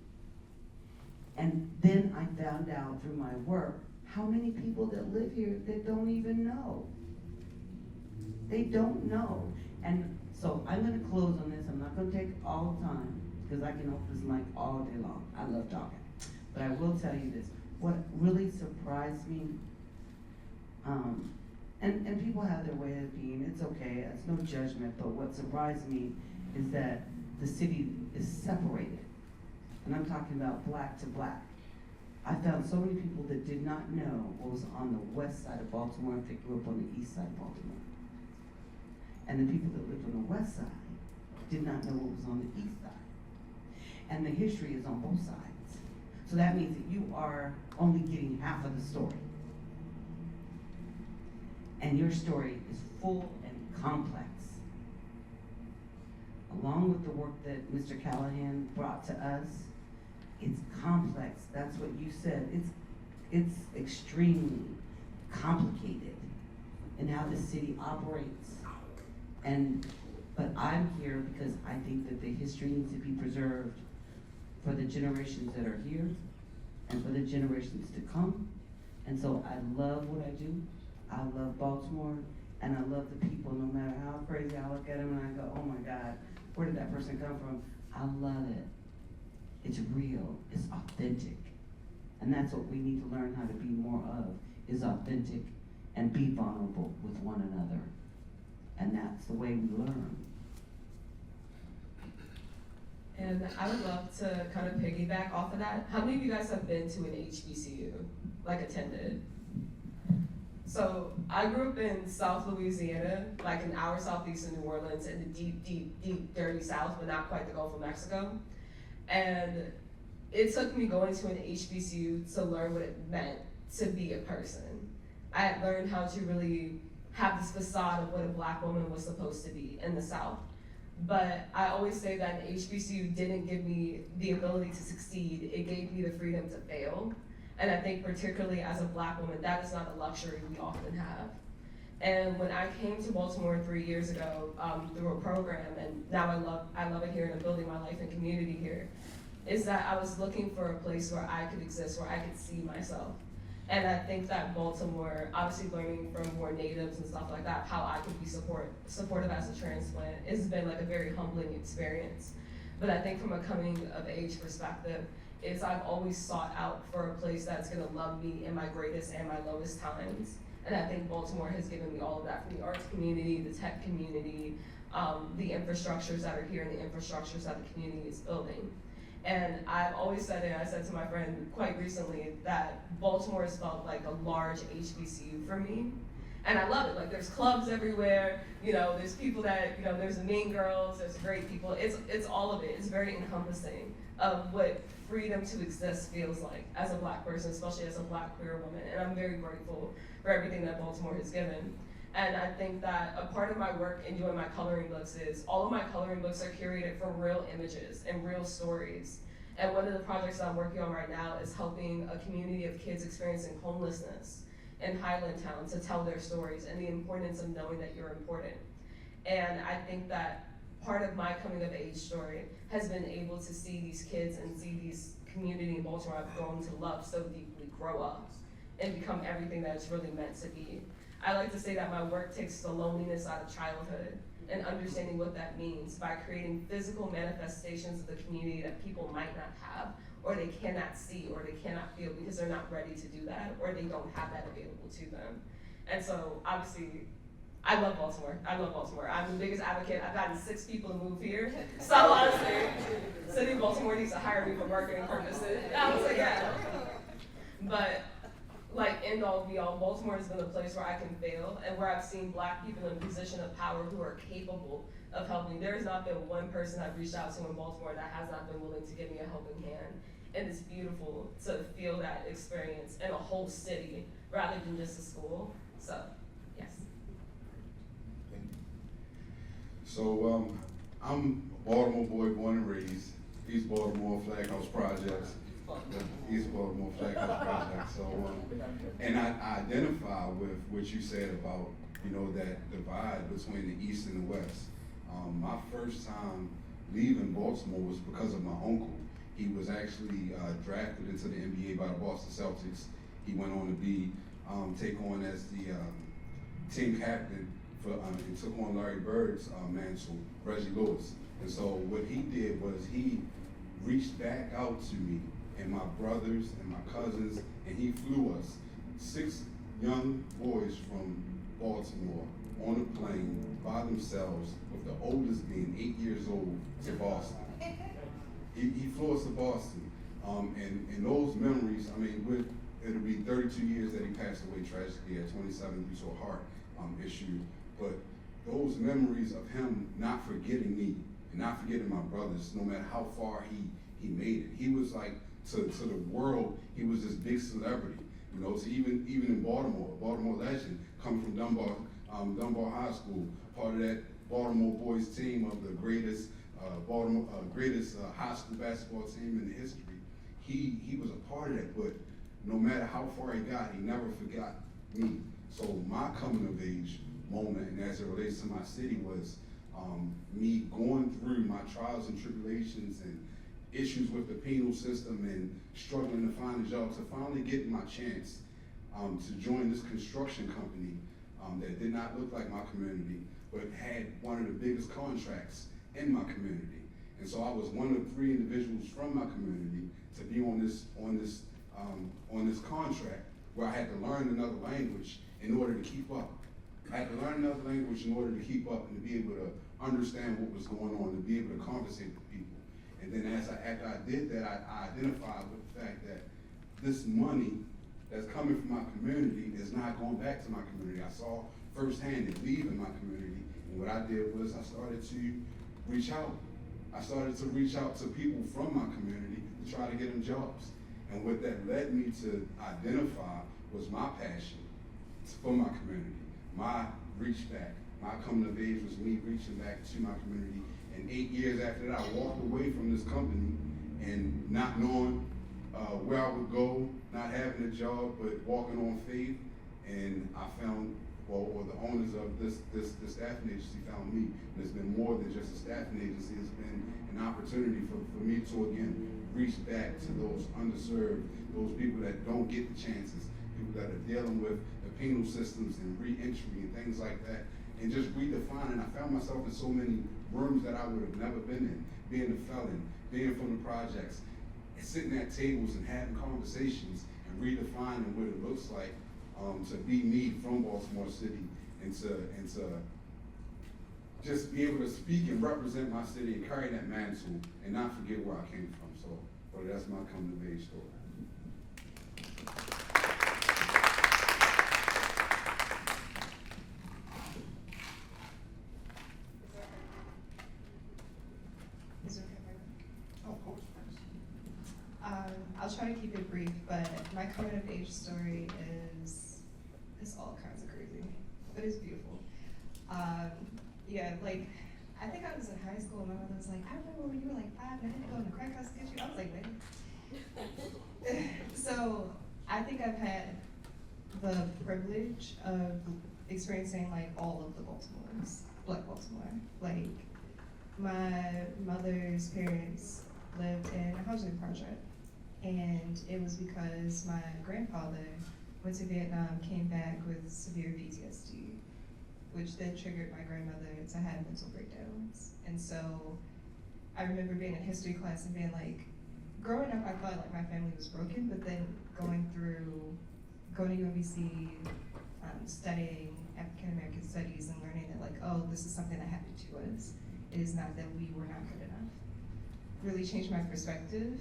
And then I found out through my work how many people that live here that don't even know. They don't know. And so I'm gonna close on this. I'm not gonna take all the time, because I can open this mic all day long. I love talking. But I will tell you this. What really surprised me, and people have their way of being, it's okay, it's no judgment, but what surprised me is that the city is separated. And I'm talking about Black to Black. I found so many people that did not know what was on the west side of Baltimore if they grew up on the east side of Baltimore. And the people that lived on the west side did not know what was on the east side. And the history is on both sides. So that means that you are only getting half of the story. And your story is full and complex. Along with the work that Mr. Callahan brought to us, it's complex. That's what you said. It's extremely complicated. and how the city operates. But I'm here because I think that the history needs to be preserved for the generations that are here and for the generations to come. And so I love what I do. I love Baltimore, and I love the people, no matter how crazy I look at them and I go, oh my God, where did that person come from? I love it. It's real, it's authentic. And that's what we need to learn how to be more of, is authentic and be vulnerable with one another. And that's the way we learn. And I would love to kind of piggyback off of that. How many of you guys have been to an HBCU, like attended? So I grew up in South Louisiana, like an hour southeast of New Orleans, in the deep, deep, deep, dirty South, but not quite the Gulf of Mexico. And it took me going to an HBCU to learn what it meant to be a person. I had learned how to really have this facade of what a Black woman was supposed to be in the South. But I always say that an HBCU didn't give me the ability to succeed, it gave me the freedom to fail. And I think particularly as a Black woman, that is not a luxury we often have. And when I came to Baltimore 3 years ago through a program, and now I love it here and I'm building my life and community here, is that I was looking for a place where I could exist, where I could see myself. And I think that Baltimore, obviously learning from more natives and stuff like that, how I could be supportive as a transplant, has been like a very humbling experience. But I think from a coming of age perspective, is I've always sought out for a place that's gonna love me in my greatest and my lowest times. And I think Baltimore has given me all of that, from the arts community, the tech community, the infrastructures that are here and the infrastructures that the community is building. And I've always said it, I said to my friend quite recently, that Baltimore has felt like a large HBCU for me. And I love it, like there's clubs everywhere, you know, there's people that, you know, there's the mean girls, there's great people, it's all of it. It's very encompassing of what freedom to exist feels like as a Black person, especially as a Black queer woman. And I'm very grateful for everything that Baltimore has given. And I think that a part of my work in doing my coloring books is all of my coloring books are curated from real images and real stories. And one of the projects that I'm working on right now is helping a community of kids experiencing homelessness in Highlandtown to tell their stories and the importance of knowing that you're important. And I think that part of my coming of age story has been able to see these kids and see these community in Baltimore I've grown to love so deeply grow up and become everything that it's really meant to be. I like to say that my work takes the loneliness out of childhood and understanding what that means by creating physical manifestations of the community that people might not have, or they cannot see, or they cannot feel because they're not ready to do that, or they don't have that available to them. And so obviously, I love Baltimore. I love Baltimore. I'm the biggest advocate. I've gotten 6 people to move here. So honestly, City of Baltimore needs to hire me for marketing purposes. I was like, yeah. But like end all be all, Baltimore has been a place where I can fail and where I've seen Black people in a position of power who are capable of helping. There has not been one person I've reached out to in Baltimore that has not been willing to give me a helping hand. And it's beautiful to feel that experience in a whole city rather than just a school. So, yes. So I'm a Baltimore boy, born and raised, East Baltimore Flag House Projects. East Baltimore Flag House Project. So, and I identify with what you said about, you know, that divide between the East and the West. My first time leaving Baltimore was because of my uncle. He was actually drafted into the NBA by the Boston Celtics. He went on to be take on as the team captain for and took on Larry Bird's mantle, Reggie Lewis. And so what he did was he reached back out to me and my brothers and my cousins, and he flew us, 6 young boys from Baltimore on a plane by themselves, with the oldest being 8 years old, to Boston. He flew us to Boston. And those memories, I mean, it'll be 32 years that he passed away tragically at 27 due to a heart issue. But those memories of him not forgetting me and not forgetting my brothers, no matter how far he made it. He was like, to the world, he was this big celebrity. You know, so even in Baltimore legend, coming from Dunbar High School, part of that Baltimore boys team of the greatest high school basketball team in the history. He was a part of that, but no matter how far he got, he never forgot me. So my coming of age moment, and as it relates to my city, was me going through my trials and tribulations and issues with the penal system and struggling to find a job, to finally getting my chance to join this construction company that did not look like my community, but had one of the biggest contracts in my community. And so I was one of 3 individuals from my community to be on this contract where I had to learn another language in order to keep up. I had to learn another language in order to keep up and to be able to understand what was going on, to be able to conversate with people. And then after I did that, I identified with the fact that this money that's coming from my community is not going back to my community. I saw firsthand it leaving my community, and what I did was I started to reach out. I started to reach out to people from my community to try to get them jobs. And what that led me to identify was my passion for my community, my reach back. My coming of age was me reaching back to my community. And 8 years after that, I walked away from this company and not knowing where I would go, not having a job, but walking on faith. And I found, or the owners of this staffing agency found me. And it's been more than just a staffing agency. It's been an opportunity for me to, again, reach back to those underserved, those people that don't get the chances, people that are dealing with the penal systems and re-entry and things like that, and just redefining. I found myself in so many rooms that I would have never been in, being a felon, being from the projects, and sitting at tables and having conversations and redefining what it looks like to be me from Baltimore City, and to just be able to speak and represent my city and carry that mantle and not forget where I came from. So that's my coming of age story. I'll try to keep it brief, but my coming of age story is all kinds of crazy, but it's beautiful. Yeah, like, I think I was in high school and my mother was like, I remember when you were like 5 and I had to go in the crack house to get you. I was like, wait. So I think I've had the privilege of experiencing like all of the Baltimores, Black Baltimore. Like, my mother's parents lived in a housing project. And it was because my grandfather went to Vietnam, came back with severe PTSD, which then triggered my grandmother to have mental breakdowns. And so I remember being in history class and being like, growing up I thought like my family was broken, but then going to UMBC, studying African American studies and learning that like, oh, this is something that happened to us. It is not that we were not good enough. Really changed my perspective.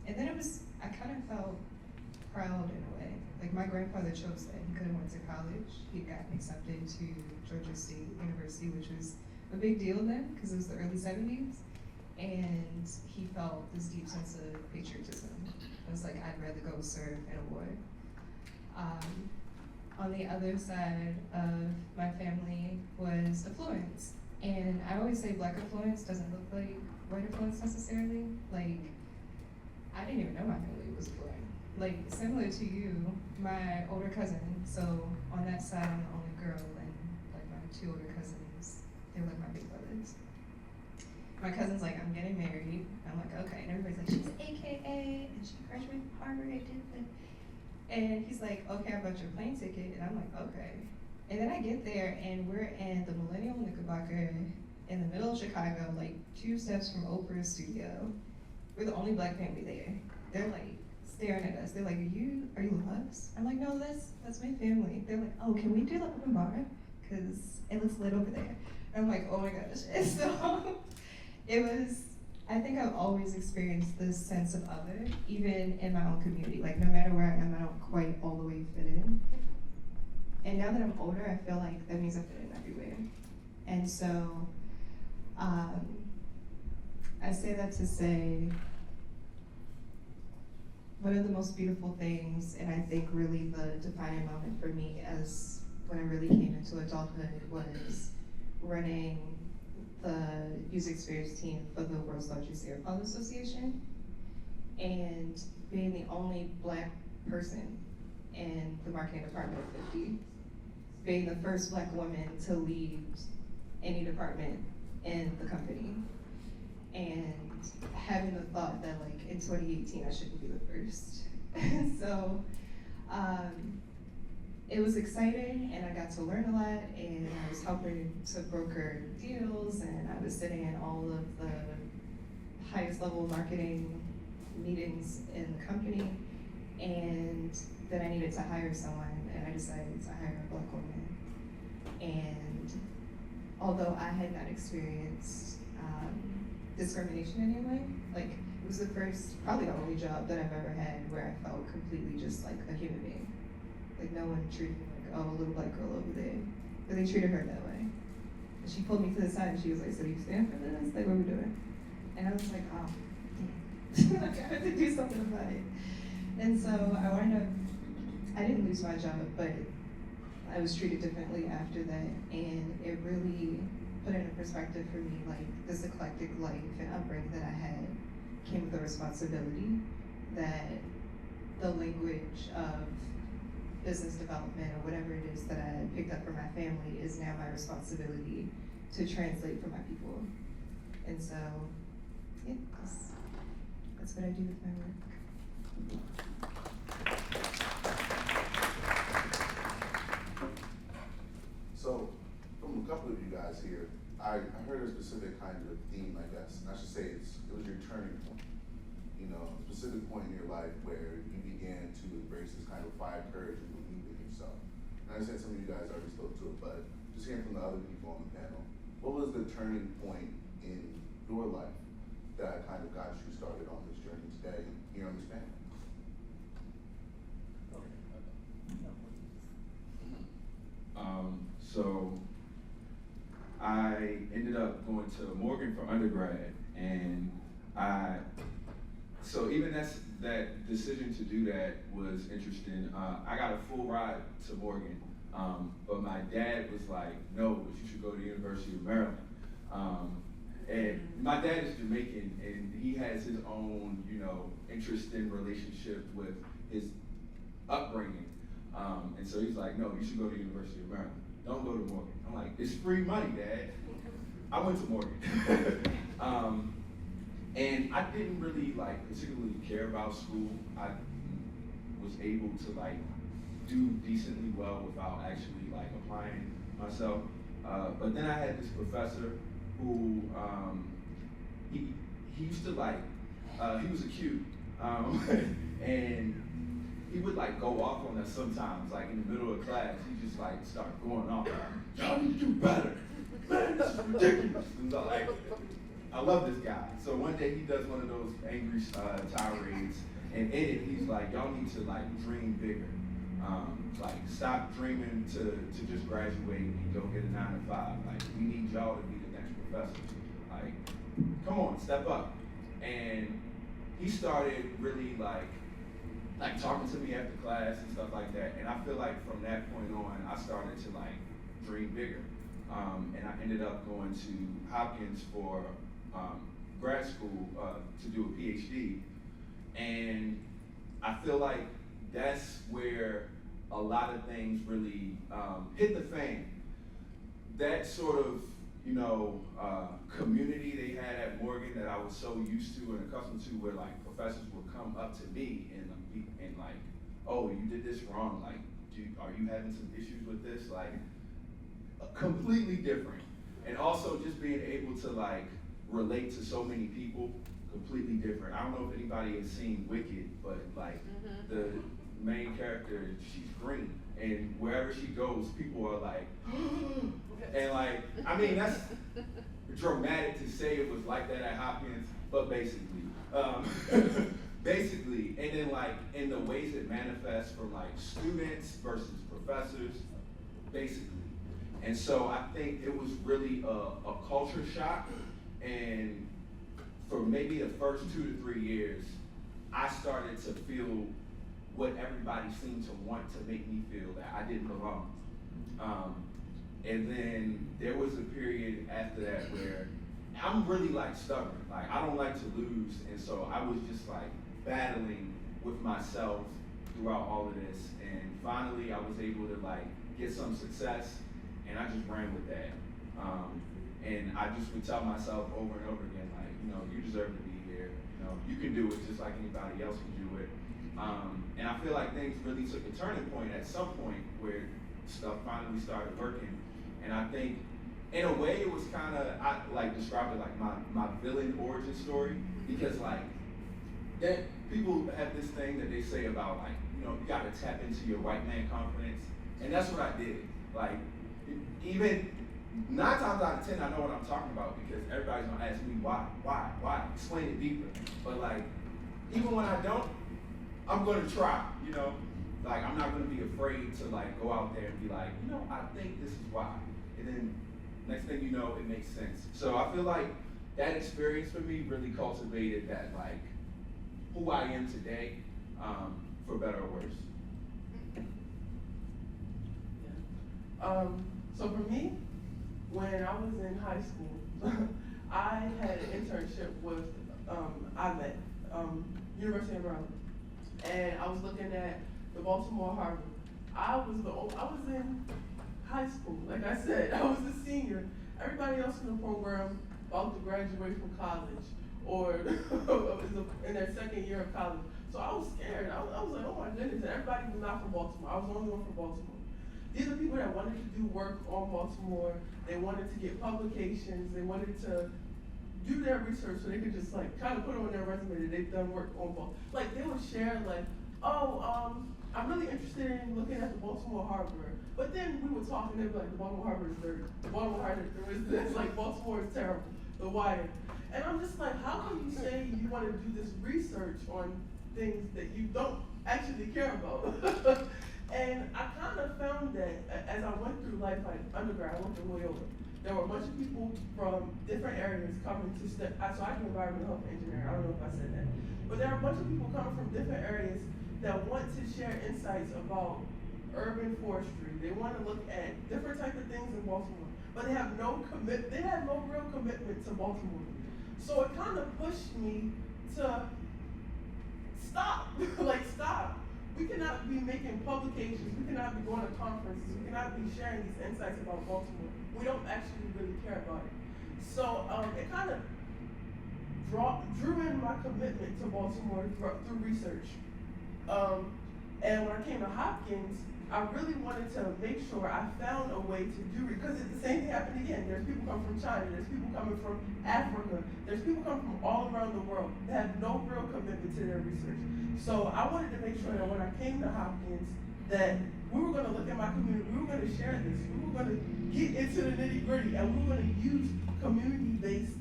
And then I kind of felt proud in a way. Like, my grandfather chose that. He could have went to college. He'd gotten accepted to Georgia State University, which was a big deal then, because it was the early 70s. And he felt this deep sense of patriotism. It was like, I'd rather go serve in a war. On the other side of my family was affluence. And I always say Black affluence doesn't look like white affluence necessarily. Like, I didn't even know my family was affluent. Like, similar to you, my older cousin, so on that side I'm the only girl, and like my 2 older cousins, they're like my big brothers. My cousin's like, I'm getting married. I'm like, okay. And everybody's like, she's AKA, and she graduated from Harvard, and he's like, okay, I bought your plane ticket. And I'm like, okay. And then I get there, and we're in the Millennium Knickerbocker in the middle of Chicago, like 2 steps from Oprah's studio. We're the only Black family there. They're like staring at us. They're like, are you us? I'm like, no, that's my family. They're like, oh, can we do the open bar? Because it looks lit over there. And I'm like, oh my gosh. And so it was, I think I've always experienced this sense of other, even in my own community. Like, no matter where I am, I don't quite all the way fit in. And now that I'm older, I feel like that means I fit in everywhere. And so, I say that to say, one of the most beautiful things, and I think really the defining moment for me as when I really came into adulthood, was running the user experience team for the World's Largest Airport Association, and being the only Black person in the marketing department of 50, being the first Black woman to lead any department in the company, and having the thought that like in 2018 I shouldn't be the first. So it was exciting, and I got to learn a lot, and I was helping to broker deals, and I was sitting in all of the highest level marketing meetings in the company, and then I needed to hire someone, and I decided to hire a Black woman. And although I had not experienced discrimination in any way, like it was the first, probably the only job that I've ever had where I felt completely just like a human being. Like no one treated me like, oh, a little Black girl over there. But they treated her that way. And she pulled me to the side and she was like, so do you stand for this? Like, what are we doing? And I was like, oh, damn. Like, I had to do something about it. And so I wound up, I didn't lose my job, but I was treated differently after that. And it really put into perspective for me, like this eclectic life and upbringing that I had came with a responsibility that the language of business development or whatever it is that I picked up from my family is now my responsibility to translate for my people. And so, yeah, that's what I do with my work. So, from a couple of you guys here, I heard a specific kind of theme, I guess, and I should say it was your turning point. You know, a specific point in your life where you began to embrace this kind of fire, courage, and believe in yourself. And I understand some of you guys already spoke to it, but just hearing from the other people on the panel, what was the turning point in your life that kind of got you started on this journey today here on this panel? So I ended up going to Morgan for undergrad, and so even that decision to do that was interesting. I got a full ride to Morgan, but my dad was like, no, but you should go to the University of Maryland. And my dad is Jamaican, and he has his own, interesting relationship with his upbringing. And so he's like, no, you should go to the University of Maryland. Don't go to Morgan. I'm like, it's free money, Dad. I went to Morgan. And I didn't really particularly care about school. I was able to do decently well without actually applying myself. But then I had this professor who, he used to he was a Q. And he would go off on us sometimes, in the middle of class. He just start going off. Y'all need to do better. Man, that's ridiculous. And I love this guy. So one day he does one of those angry tirades, and in it he's like, y'all need to dream bigger. Stop dreaming to just graduate and go get a 9 to 5. We need y'all to be the next professors. Come on, step up. And he started really talking to me after class and stuff like that. And I feel from that point on, I started to dream bigger. And I ended up going to Hopkins for grad school to do a PhD. And I feel that's where a lot of things really hit the fan. That sort of, community they had at Morgan that I was so used to and accustomed to, where professors would come up to me and oh, you did this wrong. Are you having some issues with this? Completely different. And also just being able to relate to so many people, completely different. I don't know if anybody has seen Wicked, but the main character, she's green, and wherever she goes, people are and that's dramatic to say it was like that at Hopkins, but basically, and then in the ways it manifests from students versus professors, basically. And so I think it was really a culture shock, and for maybe the first 2 to 3 years, I started to feel what everybody seemed to want to make me feel, that I didn't belong. And then there was a period after that where I'm really stubborn. I don't like to lose, and so I was just battling with myself throughout all of this, and finally I was able to like get some success, and I just ran with that. And I just would tell myself over and over again, like, you know, you deserve to be here. You know, you can do it just like anybody else can do it. And I feel like things really took a turning point at some point where stuff finally started working. And I think, in a way, it was kind of, I like described it like my villain origin story, because like, that people have this thing that they say about like, you know, you gotta tap into your white man confidence. And that's what I did. Like, even 9 times out of 10, I know what I'm talking about, because everybody's gonna ask me why, explain it deeper. But like, even when I don't, I'm gonna try, you know? Like, I'm not gonna be afraid to like go out there and be like, you know, I think this is why. And then next thing you know, it makes sense. So I feel like that experience for me really cultivated that like, who I am today, for better or worse. Yeah. So for me, when I was in high school, I had an internship with IMET, University of Maryland, and I was looking at the Baltimore Harbor. I was in high school, like I said, I was a senior. Everybody else in the program about to graduate from college or in their second year of college. So I was scared. I was like, oh my goodness, and everybody was not from Baltimore. I was the only one from Baltimore. These are people that wanted to do work on Baltimore. They wanted to get publications. They wanted to do their research so they could just like kind of put on their resume that they've done work on Baltimore. Like they would share like, oh, I'm really interested in looking at the Baltimore Harbor. But then we would talk and they'd be like, the Baltimore Harbor is dirty. The Baltimore Harbor is this, like Baltimore is terrible. The Wire. And I'm just like, how can you say you want to do this research on things that you don't actually care about? And I kind of found that as I went through life, like undergrad, I went to Loyola. There were a bunch of people from different areas coming to so I do environmental health engineering. I don't know if I said that. But there are a bunch of people coming from different areas that want to share insights about urban forestry. They want to look at different types of things in Baltimore, but they have no real commitment to Baltimore. So it kind of pushed me to stop, like stop. We cannot be making publications, we cannot be going to conferences, we cannot be sharing these insights about Baltimore. We don't actually really care about it. So it kind of drew in my commitment to Baltimore through research. And when I came to Hopkins, I really wanted to make sure I found a way to do it, because the same thing happened again. There's people coming from China, there's people coming from Africa, there's people coming from all around the world that have no real commitment to their research. So I wanted to make sure that when I came to Hopkins, that we were gonna look at my community, we were gonna share this, we were gonna get into the nitty gritty, and we were gonna use community-based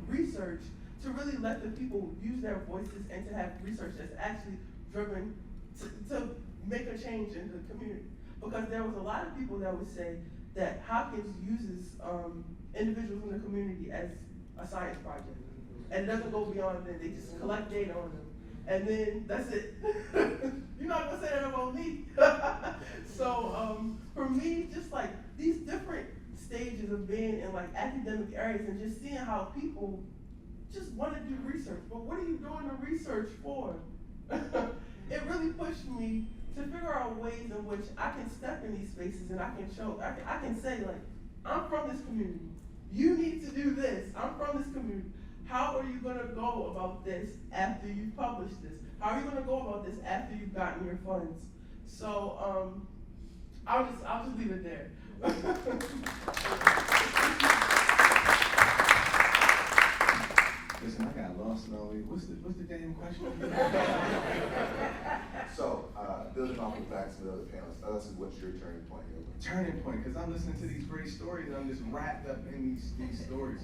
research to really let the people use their voices and to have research that's actually driven to make a change in the community. Because there was a lot of people that would say that Hopkins uses individuals in the community as a science project. And it doesn't go beyond that, they just collect data on them. And then that's it. You're not gonna say that about me. So for me, just like these different stages of being in like academic areas and just seeing how people just want to do research. But what are you doing the research for? It really pushed me to figure out ways in which I can step in these spaces and I can say like, I'm from this community. You need to do this. I'm from this community. How are you gonna go about this after you've published this? How are you gonna go about this after you've gotten your funds? So I'll just leave it there. Listen, I got lost in all these. What's the damn question? So, building off the facts of the other panelists, tell us what's your turning point here. Turning point, because I'm listening to these great stories and I'm just wrapped up in these stories.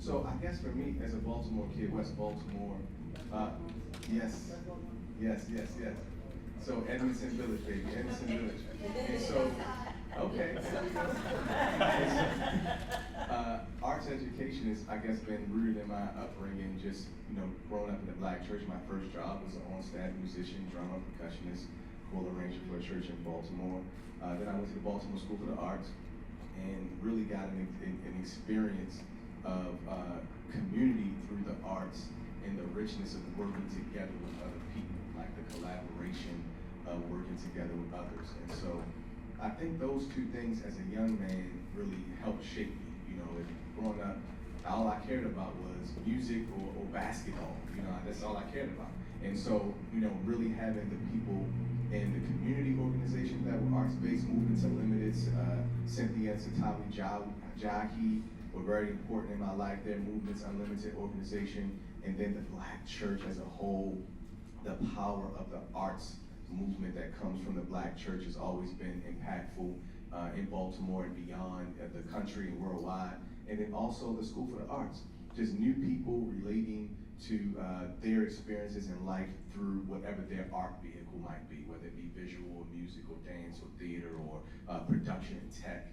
So I guess for me, as a Baltimore kid, West Baltimore, yes. So Edmondson Village, baby, Edmondson Village. And so, okay. Arts education has, I guess, been rooted in my upbringing, just, growing up in the Black church. My first job was an on-staff musician, drummer, percussionist, choral arranger for a church in Baltimore. Then I went to the Baltimore School for the Arts and really got an experience of community through the arts and the richness of working together with other people, like the collaboration of working together with others. And so I think those two things as a young man really helped shape me. You know, growing up, all I cared about was music or basketball. You know, that's all I cared about. And so, you know, really having the people in the community organizations that were arts-based, Movements Unlimited, Cynthia and Satali Jahi were very important in my life. Their Movements Unlimited organization, and then the Black church as a whole, the power of the arts movement that comes from the Black church has always been impactful in Baltimore and beyond the country and worldwide. And then also the School for the Arts, just new people relating to their experiences in life through whatever their art vehicle might be, whether it be visual or music or dance or theater or production and tech.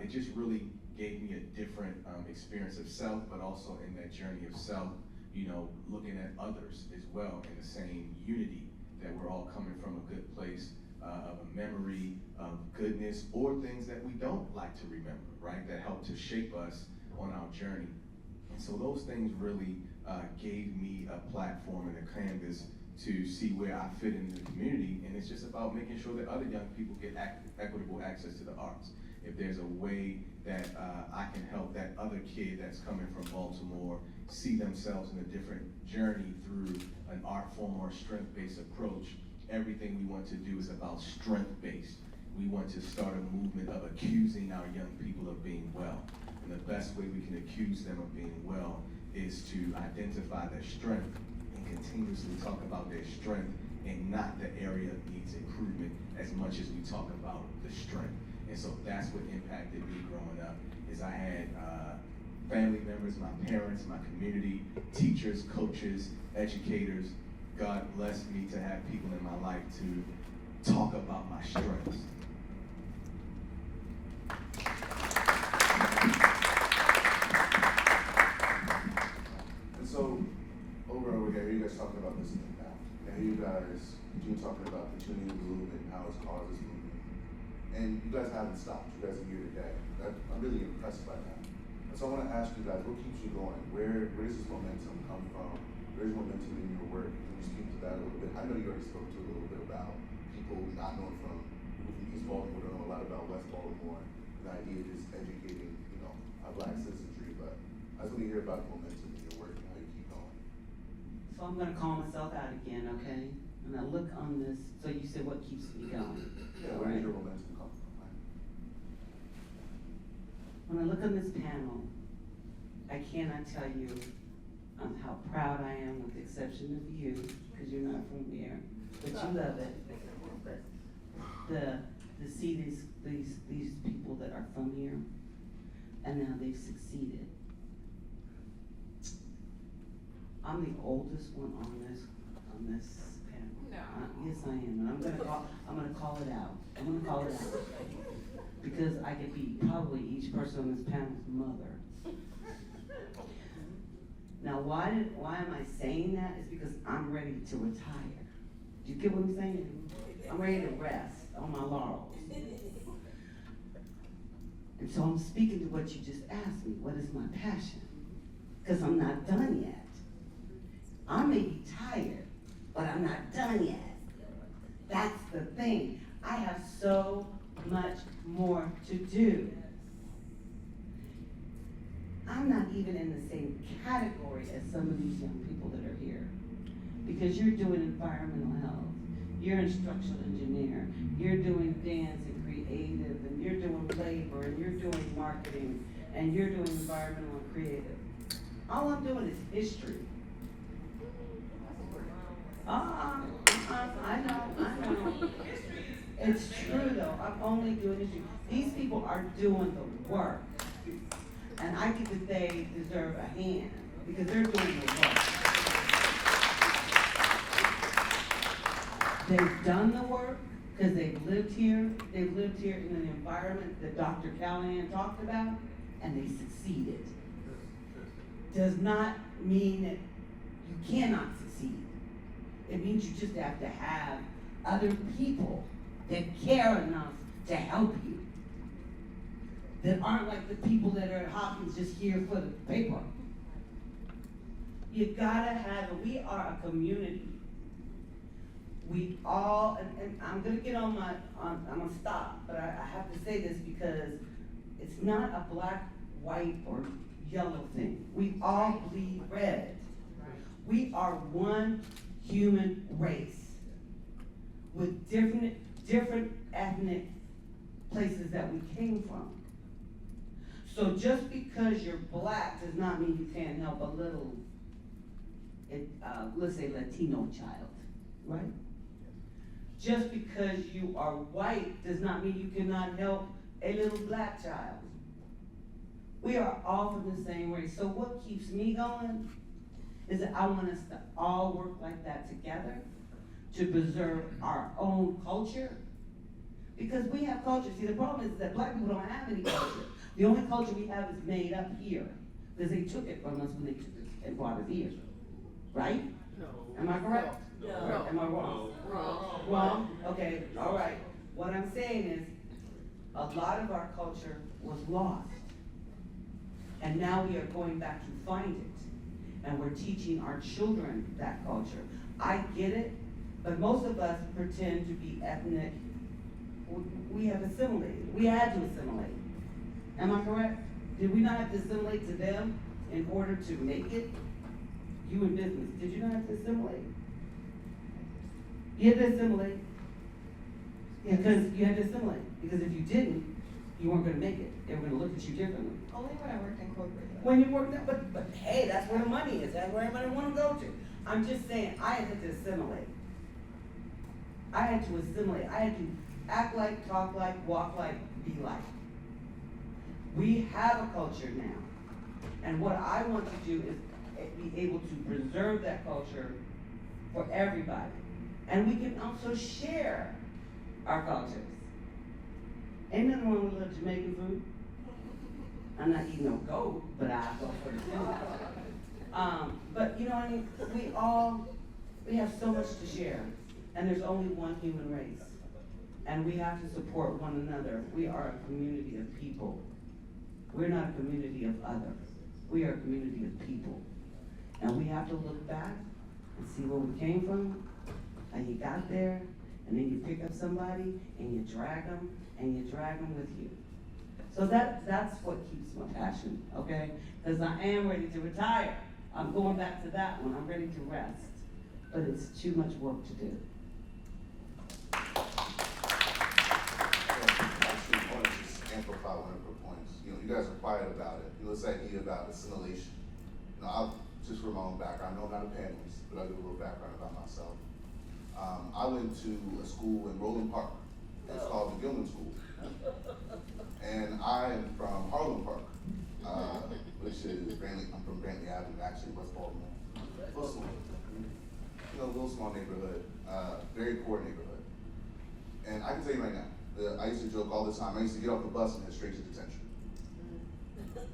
It just really gave me a different experience of self, but also in that journey of self, you know, looking at others as well in the same unity, that we're all coming from a good place of a memory of goodness or things that we don't like to remember, right? That help to shape us on our journey. And so those things really gave me a platform and a canvas to see where I fit in the community. And it's just about making sure that other young people get equitable access to the arts. If there's a way that I can help that other kid that's coming from Baltimore see themselves in a different journey through an art form or a strength-based approach, everything we want to do is about strength-based. We want to start a movement of accusing our young people of being well. And the best way we can accuse them of being well is to identify their strength and continuously talk about their strength and not the area that needs improvement as much as we talk about the strength. And so that's what impacted me growing up, is I had family members, my parents, my community, teachers, coaches, educators. God blessed me to have people in my life to talk about my strengths. And so, over here, you guys talking about this impact. I hear you guys, you talking about the tuning movement and how it's caused this movement. And you guys haven't stopped. You guys are here today. I'm really impressed by that. And so I want to ask you guys, what keeps you going? Where does this momentum come from? Where's momentum in your work? Can you speak to that a little bit? I know you already spoke to a little bit about people not knowing from East Baltimore, don't know a lot about West Baltimore, and the idea of just educating, you know, our Black citizenry. But I just want to hear about the momentum in your work and how you keep going. So I'm gonna call myself out again, okay? When I look on this, so you said what keeps me going? Yeah, where does your momentum come from? Right? When I look on this panel, I cannot tell you how proud I am, with the exception of you, because you're not from here, but you love it. To see these people that are from here, and now they've succeeded. I'm the oldest one on this panel. No. Yes, I am, and I'm gonna call it out. I'm gonna call it out because I could be probably each person on this panel's mother. Now, why am I saying that? It's because I'm ready to retire. Do you get what I'm saying? I'm ready to rest on my laurels. And so I'm speaking to what you just asked me. What is my passion? Because I'm not done yet. I may be tired, but I'm not done yet. That's the thing. I have so much more to do. I'm not even in the same category as some of these young people that are here. Because you're doing environmental health, you're an instructional engineer, you're doing dance and creative, and you're doing labor, and you're doing marketing, and you're doing environmental and creative. All I'm doing is history. I know. It's true though, I'm only doing history. These people are doing the work. And I get to say deserve a hand because they're doing the work. They've done the work because they've lived here. They've lived here in an environment that Dr. Callahan talked about, and they succeeded. Does not mean that you cannot succeed. It means you just have to have other people that care enough to help you, that aren't like the people that are at Hopkins just here for the paper. You gotta have, we are a community. We all, and I'm gonna get I'm gonna stop, but I have to say this because it's not a black, white, or yellow thing. We all bleed red. We are one human race with different ethnic places that we came from. So just because you're black does not mean you can't help a little, let's say Latino child, right? Just because you are white does not mean you cannot help a little black child. We are all from the same race. So what keeps me going is that I want us to all work like that together to preserve our own culture. Because we have culture. See, the problem is that black people don't have any culture. The only culture we have is made up here. Because they took it from us when they took it and brought it here. Right? No. Am I correct? No. Am I wrong? Wrong. Wrong? Okay, all right. What I'm saying is, a lot of our culture was lost. And now we are going back to find it. And we're teaching our children that culture. I get it, but most of us pretend to be ethnic. We have assimilated. We had to assimilate. Am I correct? Did we not have to assimilate to them in order to make it? You in business, did you not have to assimilate? You had to assimilate. Yeah, because you had to assimilate. Because if you didn't, you weren't going to make it. They were going to look at you differently. Only when I worked in corporate. When you worked out, but hey, that's where the money is. That's where everybody want to go to. I'm just saying, I had to assimilate. I had to assimilate. I had to act like, talk like, walk like, be like. We have a culture now. And what I want to do is be able to preserve that culture for everybody. And we can also share our cultures. Ain't nothing wrong with a little Jamaican food. I'm not eating no goat, but I'll go for the food. But you know what I mean? We have so much to share. And there's only one human race. And we have to support one another. We are a community of people. We're not a community of others. We are a community of people. And we have to look back and see where we came from, how you got there, and then you pick up somebody and you drag them with you. So that's what keeps my passion, okay? Because I am ready to retire. I'm going back to that one. I'm ready to rest. But it's too much work to do. Actually, I want to just amplify one of her points. You guys are quiet about it. This idea about assimilation. I'll just for my own background. I know I'm not a panelist, but I'll give a little background about myself. I went to a school in Roland Park. It's called the Gilman School. And I am from Harlem Park, which is I'm from Brantley Avenue, actually West Baltimore. A little small neighborhood, very poor neighborhood. And I can tell you right now, I used to joke all the time. I used to get off the bus and head straight to detention.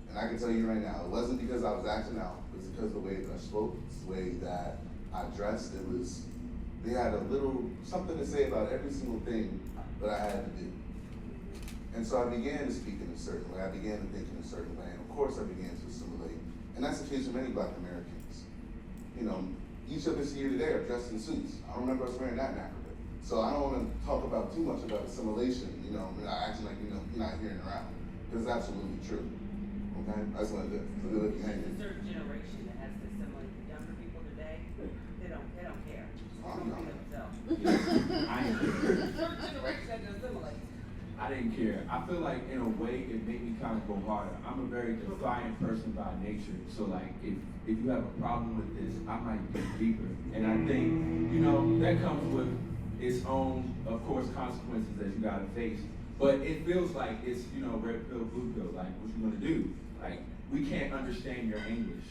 And I can tell you right now, it wasn't because I was acting out. It was because of the way that I spoke, the way that I dressed. They had a little something to say about every single thing that I had to do. And so I began to speak in a certain way. I began to think in a certain way. And of course I began to assimilate. And that's the case for many Black Americans. Each of us here today are dressed in suits. I don't remember us wearing that in Africa. So I don't want to talk about too much about assimilation, acting like you're not hearing around. Because it's absolutely true. Okay? I just wanted to leave you hanging. There's a certain generation that has to assimilate. The younger people today, they don't care. I didn't care. I feel like in a way it made me kind of go harder. I'm a very defiant person by nature. So like if you have a problem with this, I might dig deeper. And I think, that comes with its own, of course, consequences that you gotta face. But it feels like it's, red pill, blue pill, like what you gonna do? Like, we can't understand your English.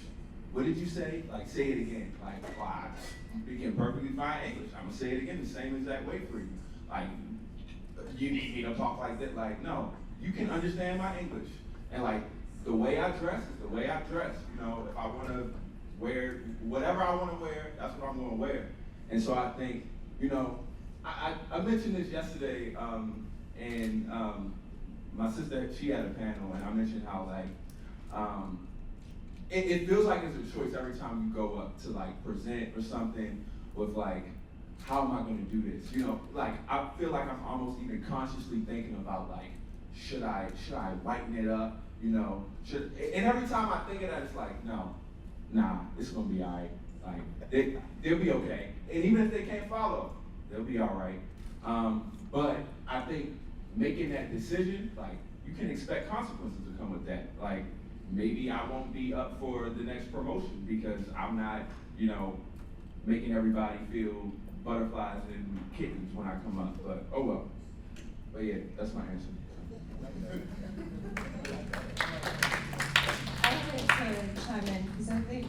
What did you say? Like, say it again. Like, well, I speak perfectly fine English. I'm gonna say it again the same exact way for you. Like, you need me to talk like that? Like, no, you can understand my English. And like, the way I dress is the way I dress. If I wanna wear whatever I wanna wear, that's what I'm gonna wear. And so I think, I mentioned this yesterday, and my sister, she had a panel, and I mentioned how like, it feels like it's a choice every time you go up to like present or something with like how am I gonna do this? You know, like, I feel like I'm almost even consciously thinking about, like, should I whiten it up? You know, and every time I think of that, it's like, no, nah, it's gonna be all right. Like, they'll be okay. And even if they can't follow, they'll be all right. But I think making that decision, like, you can expect consequences to come with that. Like, maybe I won't be up for the next promotion because I'm not, you know, making everybody feel butterflies and kittens when I come up. But, oh well. But yeah, that's my answer. I wanted to chime in because I think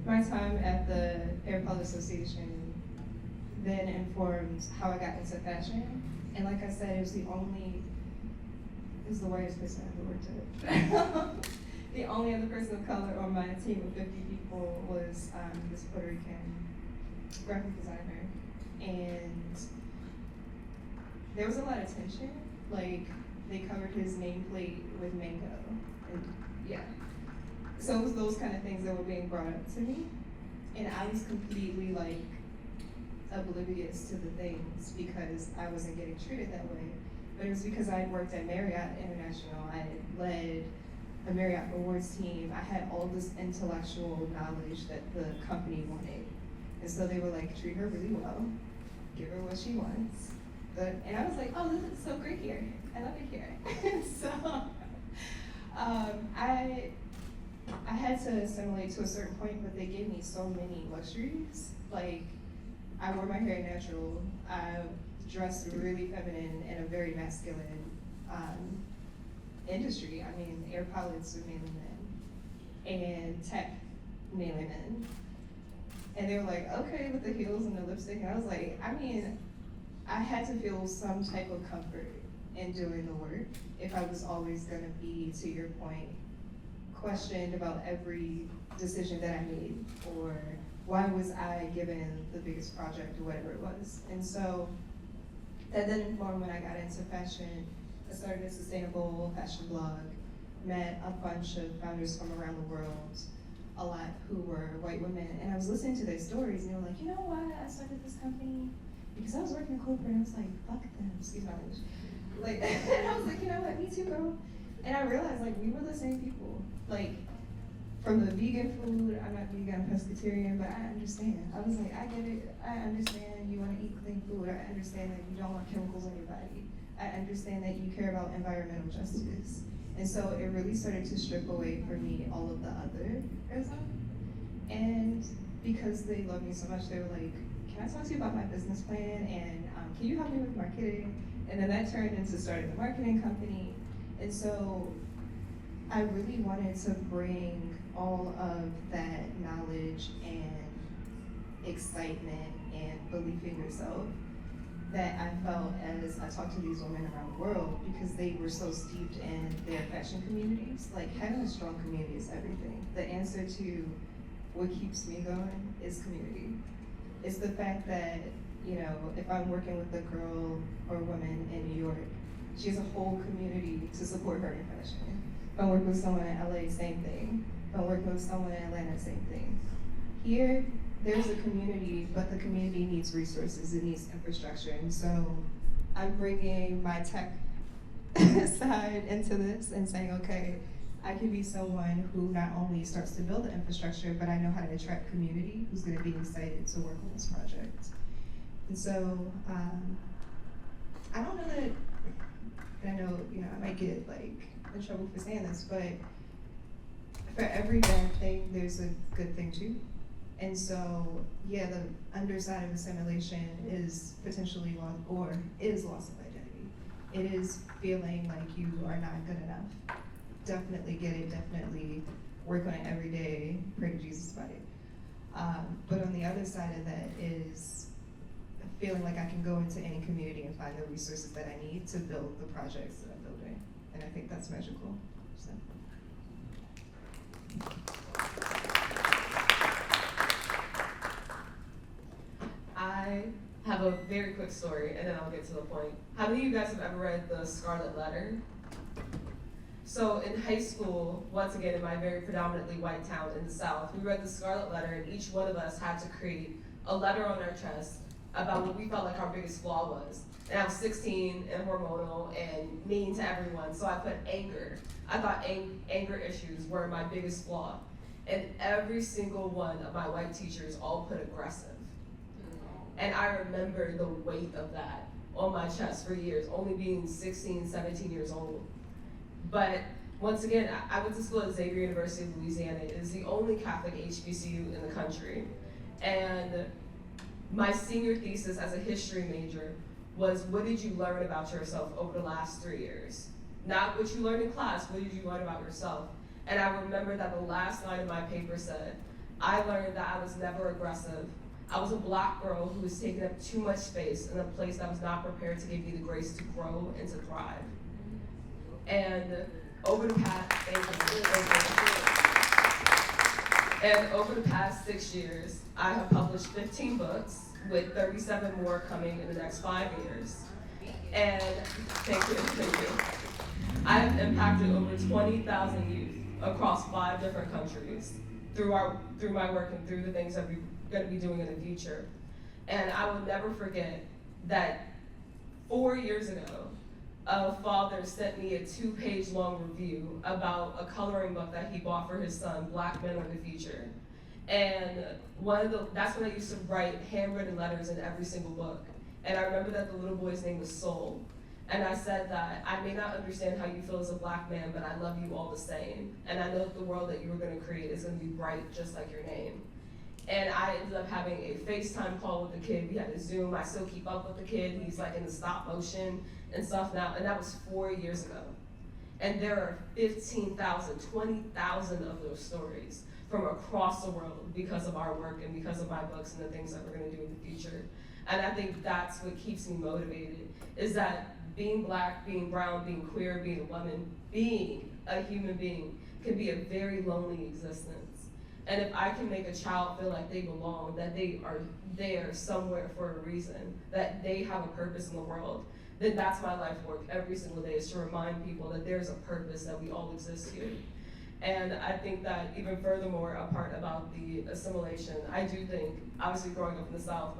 my time at the Air Pilot Association then informed how I got into fashion. And like I said, it was the whitest person I ever worked at. The only other person of color on my team of 50 people was this Puerto Rican graphic designer. And there was a lot of tension. Like, they covered his nameplate with mango. And yeah. So it was those kind of things that were being brought up to me. And I was completely like oblivious to the things because I wasn't getting treated that way. But it was because I had worked at Marriott International. I had led a Marriott Awards team. I had all this intellectual knowledge that the company wanted. And so they were like, treat her really well, give her what she wants. And I was like, oh, this is so great here. I love it here. So I had to assimilate to a certain point, but they gave me so many luxuries. Like, I wore my hair natural. I dressed really feminine in a very masculine industry. I mean, air pilots are mainly men, and tech, mainly men. And they were like, okay, with the heels and the lipstick. And I was like, I mean, I had to feel some type of comfort in doing the work if I was always gonna be, to your point, questioned about every decision that I made, or why was I given the biggest project, or whatever it was. And so that then informed when I got into fashion. I started a sustainable fashion blog, met a bunch of founders from around the world, a lot who were white women, and I was listening to their stories, and they were like, you know why I started this company? Because I was working in corporate, and I was like, fuck them, excuse my language. Like, and I was like, you know what, me too, girl. And I realized, like, we were the same people. Like, from the vegan food, I'm not vegan, I'm pescatarian, but I understand. I was like, I get it, I understand you wanna eat clean food, I understand that you don't want chemicals in your body. I understand that you care about environmental justice. And so it really started to strip away from me all of the otherism. And because they love me so much, they were like, can I talk to you about my business plan? And can you help me with marketing? And then that turned into starting a marketing company. And so I really wanted to bring all of that knowledge and excitement and belief in yourself that I felt as I talked to these women around the world, because they were so steeped in their fashion communities. Like, having a strong community is everything. The answer to what keeps me going is community. It's the fact that, you know, if I'm working with a girl or woman in New York, she has a whole community to support her in fashion. If I'm working with someone in LA, same thing. If I'm working with someone in Atlanta, same thing. Here, there's a community, but the community needs resources, it needs infrastructure. And so I'm bringing my tech side into this and saying, okay, I can be someone who not only starts to build the infrastructure, but I know how to attract community who's gonna be excited to work on this project. And so, I don't know that, I know, you know, I might get like in trouble for saying this, but for every bad thing, there's a good thing too. And so, yeah, the underside of assimilation is potentially lost, or is loss of identity. It is feeling like you are not good enough. Definitely get it, definitely work on it every day, pray to Jesus about it. But on the other side of that is feeling like I can go into any community and find the resources that I need to build the projects that I'm building. And I think that's magical. So. I have a very quick story, and then I'll get to the point. How many of you guys have ever read The Scarlet Letter? So in high school, once again in my very predominantly white town in the South, we read The Scarlet Letter, and each one of us had to create a letter on our chest about what we felt like our biggest flaw was. And I was 16 and hormonal and mean to everyone, so I put anger. I thought anger issues were my biggest flaw. And every single one of my white teachers all put aggressive. And I remember the weight of that on my chest for years, only being 16, 17 years old. But once again, I went to school at Xavier University of Louisiana. It is the only Catholic HBCU in the country. And my senior thesis as a history major was, what did you learn about yourself over the last 3 years? Not what you learned in class, what did you learn about yourself? And I remember that the last line of my paper said, I learned that I was never aggressive. I was a Black girl who was taking up too much space in a place that was not prepared to give me the grace to grow and to thrive. And over the past 6 years, I have published 15 books, with 37 more coming in the next 5 years. And thank you. I have impacted over 20,000 youth across 5 different countries through my work and through the things that we're gonna be doing in the future. And I will never forget that 4 years ago, a father sent me a 2-page long review about a coloring book that he bought for his son, Black Men Are the Future. And that's when I used to write handwritten letters in every single book. And I remember that the little boy's name was Soul. And I said that I may not understand how you feel as a Black man, but I love you all the same. And I know that the world that you were gonna create is gonna be bright just like your name. And I ended up having a FaceTime call with the kid. We had a Zoom. I still keep up with the kid. He's like in the stop motion and stuff now. And that was 4 years ago. And there are 15,000, 20,000 of those stories from across the world because of our work and because of my books and the things that we're gonna do in the future. And I think that's what keeps me motivated, is that being Black, being brown, being queer, being a woman, being a human being can be a very lonely existence. And if I can make a child feel like they belong, that they are there somewhere for a reason, that they have a purpose in the world, then that's my life work every single day, is to remind people that there's a purpose, that we all exist here. And I think that even furthermore, a part about the assimilation, I do think, obviously growing up in the South,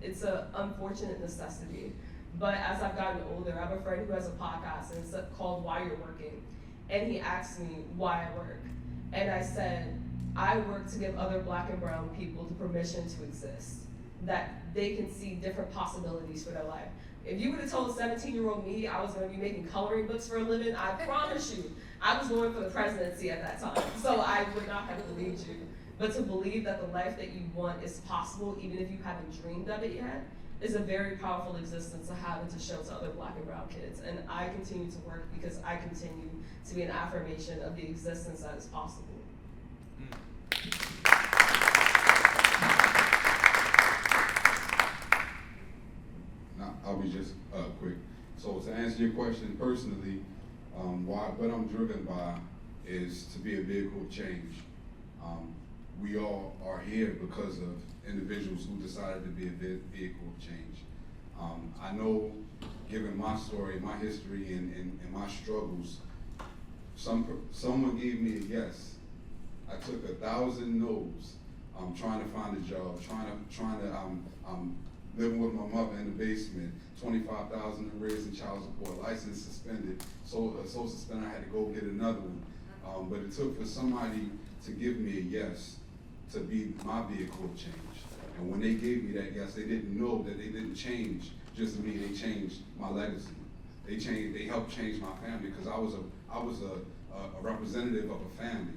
it's an unfortunate necessity. But as I've gotten older, I have a friend who has a podcast, and it's called Why You're Working. And he asked me why I work. And I said, I work to give other Black and brown people the permission to exist, that they can see different possibilities for their life. If you would have told 17-year-old me I was gonna be making coloring books for a living, I promise you, I was going for the presidency at that time. So I would not have believed you. But to believe that the life that you want is possible, even if you haven't dreamed of it yet, is a very powerful existence to have and to show to other Black and brown kids. And I continue to work because I continue to be an affirmation of the existence that is possible. Now, I'll be just quick. So to answer your question personally, what I'm driven by is to be a vehicle of change. We all are here because of individuals who decided to be a vehicle of change. I know, given my story, my history, and my struggles, someone gave me a yes. I took 1,000 no's, trying to find a job, trying to living with my mother in the basement, 25,000 in arrears and child support, license suspended, so suspended I had to go get another one. But it took for somebody to give me a yes to be my vehicle of change. And when they gave me that yes, they didn't know that they didn't change just me, they changed my legacy. They helped change my family, because I was a representative of a family.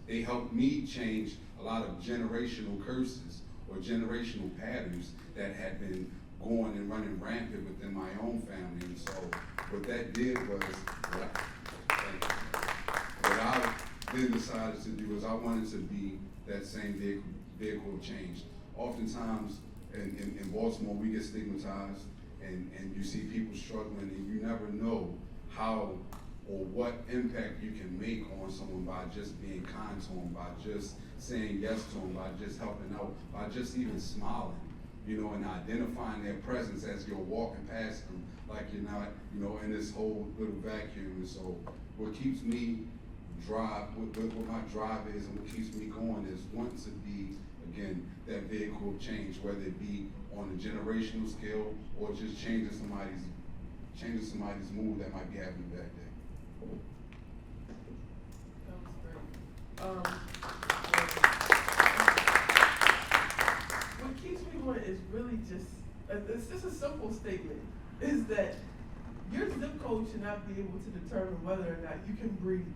They helped me change a lot of generational curses or generational patterns that had been going and running rampant within my own family. And so what that did was, what I then decided to do is I wanted to be that same vehicle of change. Oftentimes in Baltimore, we get stigmatized, and you see people struggling, and you never know how or what impact you can make on someone by just being kind to them, by just saying yes to them, by just helping out, by just even smiling, and identifying their presence as you're walking past them, like you're not, in this whole little vacuum. And so what keeps me what my drive is and what keeps me going is wanting to be a again, that vehicle of change, whether it be on a generational scale or just changing somebody's mood that might be having a bad day. That was great. What keeps me going is really just, it's just a simple statement, is that your zip code should not be able to determine whether or not you can breathe.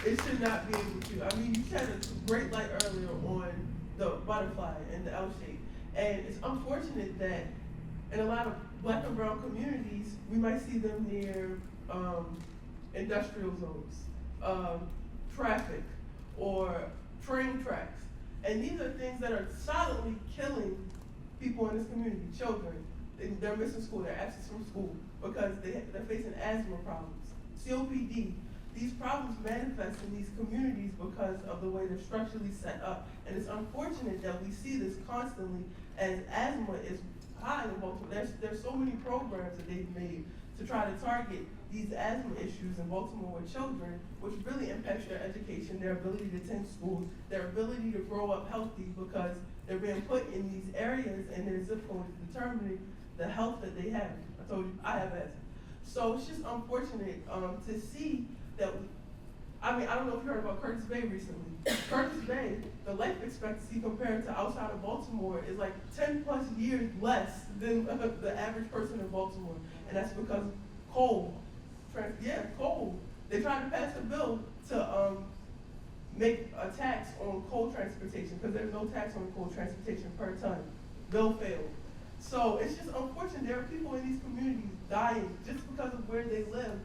It should not be able to. I mean, you shed a great light earlier on the butterfly and the L shape. And it's unfortunate that in a lot of Black and brown communities, we might see them near industrial zones, traffic, or train tracks. And these are things that are silently killing people in this community, children. They're missing school, they're absent from school because they're facing asthma problems, COPD. These problems manifest in these communities because of the way they're structurally set up. And it's unfortunate that we see this constantly as asthma is high in Baltimore. There's so many programs that they've made to try to target these asthma issues in Baltimore with children, which really impacts their education, their ability to attend schools, their ability to grow up healthy because they're being put in these areas and their zip code is determining the health that they have. I told you, I have asthma. So it's just unfortunate to see that, I don't know if you heard about Curtis Bay recently. Curtis Bay, the life expectancy compared to outside of Baltimore is like 10 plus years less than the average person in Baltimore. And that's because coal. Coal. They tried to pass a bill to make a tax on coal transportation because there's no tax on coal transportation per ton. Bill failed. So it's just unfortunate there are people in these communities dying just because of where they live,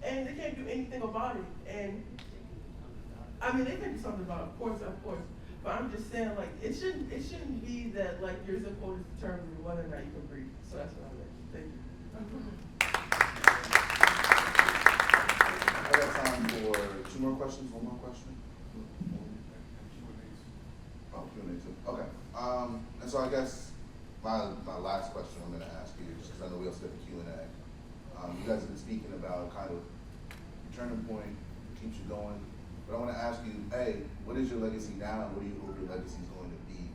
and they can't do anything about it. And they can do something about it, of course. But I'm just saying, like, it shouldn't be that like your zip code is determining whether or not you can breathe. So that's what I meant. Thank you. I got time for 2 more questions, 1 more question. Oh, Q&A too. Okay. And so I guess my last question I'm going to ask you, just because I know we also got the Q&A. You guys have been speaking about kind of your turning point, what keeps you going. But I want to ask you, A, what is your legacy now, and what do you hope your legacy is going to be?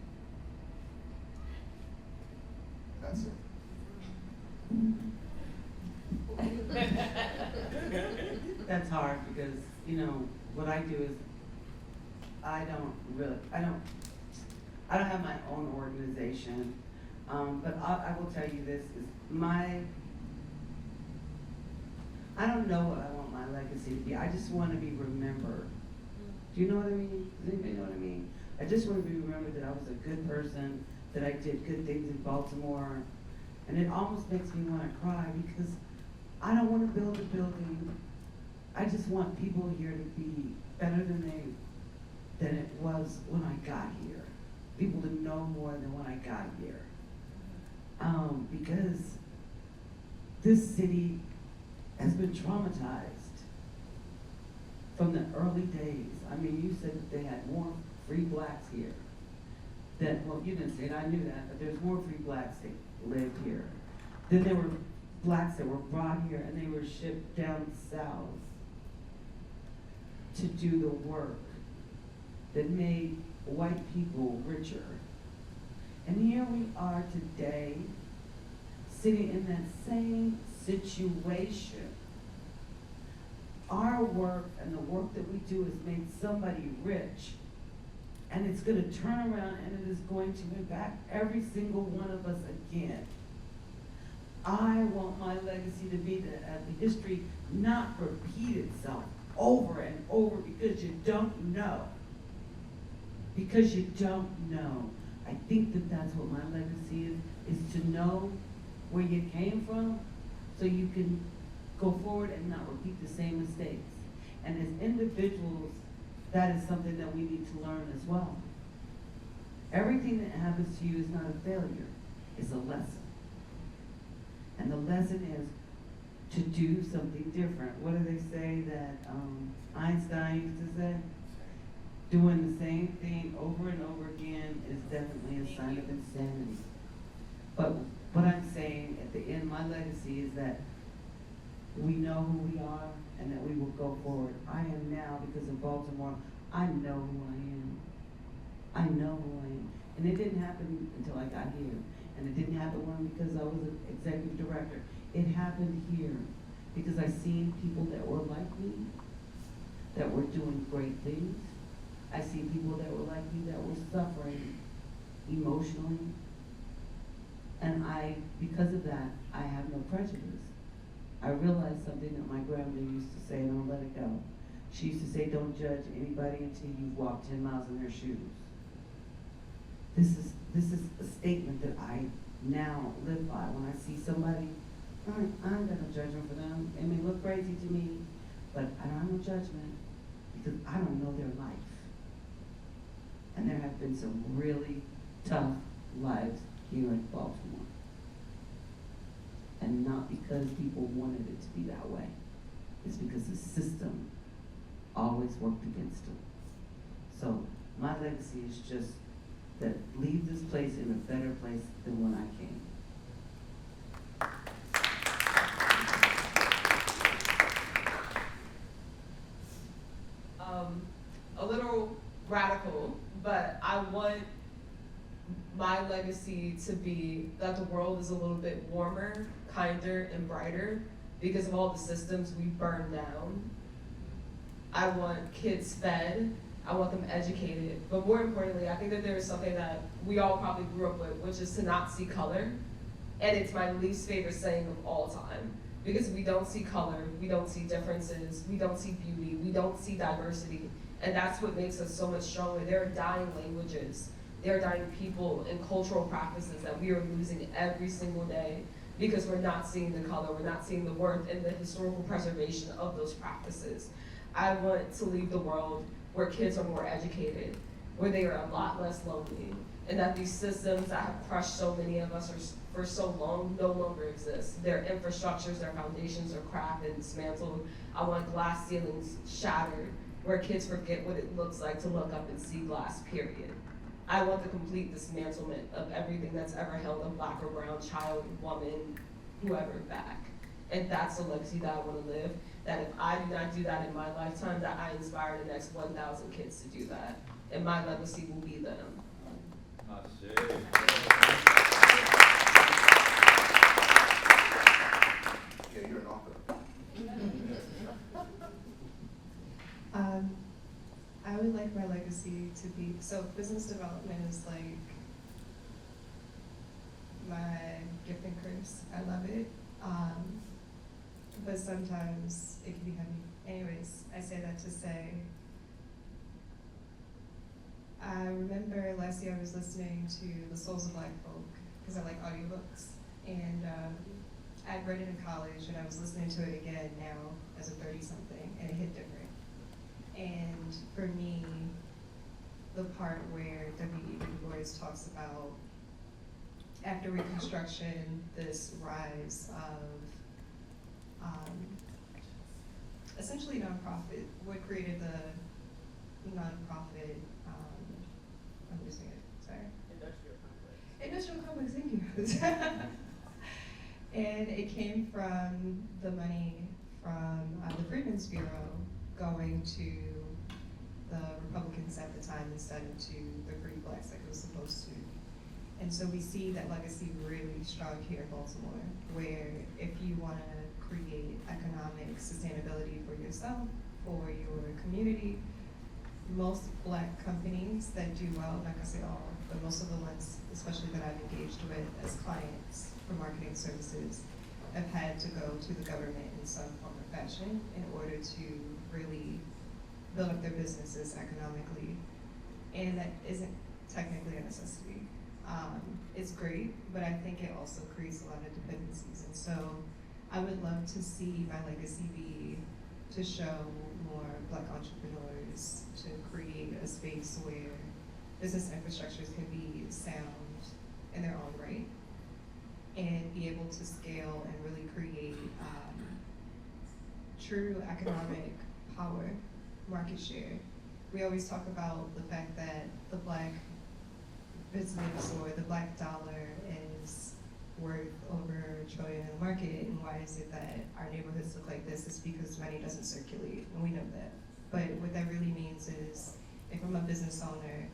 That's it. That's hard because, what I do is I don't have my own organization. But I will tell you this, is I don't know what I want my legacy to be. I just want to be remembered. Do you know what I mean? Does anybody know what I mean? I just want to be remembered that I was a good person, that I did good things in Baltimore. And it almost makes me want to cry because I don't want to build a building. I just want people here to be better than it was when I got here. People to know more than when I got here. Because this city has been traumatized from the early days. You said that they had more free blacks here. Well, you didn't say it, I knew that, but there's more free blacks that lived here. Then there were blacks that were brought here and they were shipped down south to do the work that made white people richer. And here we are today, sitting in that same situation. Our work and the work that we do has made somebody rich. And it's going to turn around and it is going to impact every single one of us again. I want my legacy to be that the history not repeat itself over and over because you don't know. Because you don't know. I think that that's what my legacy is to know where you came from so you can go forward and not repeat the same mistakes. And as individuals, that is something that we need to learn as well. Everything that happens to you is not a failure, it's a lesson. And the lesson is to do something different. What do they say that Einstein used to say? Doing the same thing over and over again is definitely a sign of insanity. But what I'm saying at the end, my legacy is that we know who we are and that we will go forward. I am now, because of Baltimore, I know who I am. I know who I am. And it didn't happen until I got here. And it didn't happen because I was an executive director. It happened here because I seen people that were like me, that were doing great things. I see people that were like me that were suffering emotionally. And because of that, I have no prejudice. I realized something that my grandmother used to say, and I'll let it go. She used to say, don't judge anybody until you've walked 10 miles in their shoes. This is a statement that I now live by. When I see somebody, I'm not gonna judge them for them. It may look crazy to me, but I don't have no judgment because I don't know their life. And there have been some really tough lives here in Baltimore. And not because people wanted it to be that way. It's because the system always worked against them. So my legacy is just that leave this place in a better place than when I came. A little radical, but I want my legacy to be that the world is a little bit warmer, kinder, and brighter because of all the systems we burned down. I want kids fed, I want them educated, but more importantly, I think that there is something that we all probably grew up with, which is to not see color, and it's my least favorite saying of all time, because we don't see color, we don't see differences, we don't see beauty, we don't see diversity, and that's what makes us so much stronger. There are dying languages, there are dying people and cultural practices that we are losing every single day because we're not seeing the color, we're not seeing the worth and the historical preservation of those practices. I want to leave the world where kids are more educated, where they are a lot less lonely, and that these systems that have crushed so many of us for so long no longer exist. Their infrastructures, their foundations are cracked and dismantled. I want glass ceilings shattered, where kids forget what it looks like to look up and see glass, period. I want the complete dismantlement of everything that's ever held a Black or brown child, woman, whoever back. And that's the legacy that I want to live. That if I do not do that in my lifetime, that I inspire the next 1,000 kids to do that. And my legacy will be them. Yeah, you're an author. I would like my legacy to be, so business development is like my gift and curse. I love it. But sometimes it can be heavy. Anyways, I say that to say, I remember last year I was listening to The Souls of Black Folk, because I like audiobooks, and I'd read it in college, and I was listening to it again now as a 30-something, and it hit different. And for me, the part where W.E. Du Bois talks about, after Reconstruction, this rise of essentially nonprofit, what created the nonprofit, I'm losing it, sorry. Industrial complex, thank you. And it came from the money from the Freedmen's Bureau going to the Republicans at the time instead of to the free blacks like it was supposed to. And so we see that legacy really strong here in Baltimore, where if you want to create economic sustainability for yourself, for your community, most Black companies that do well, not gonna say all, but most of the ones, especially that I've engaged with as clients for marketing services, have had to go to the government in some form or fashion in order to really build up their businesses economically. And that isn't technically a necessity. It's great, but I think it also creates a lot of dependencies. And so I would love to see my legacy be to show more Black entrepreneurs, to create a space where business infrastructures can be sound in their own right, and be able to scale and really create true economic power, market share. We always talk about the fact that the Black business or the Black dollar is worth over $1 trillion in the market, and why is it that our neighborhoods look like this? It's because money doesn't circulate, and we know that. But what that really means is, if I'm a business owner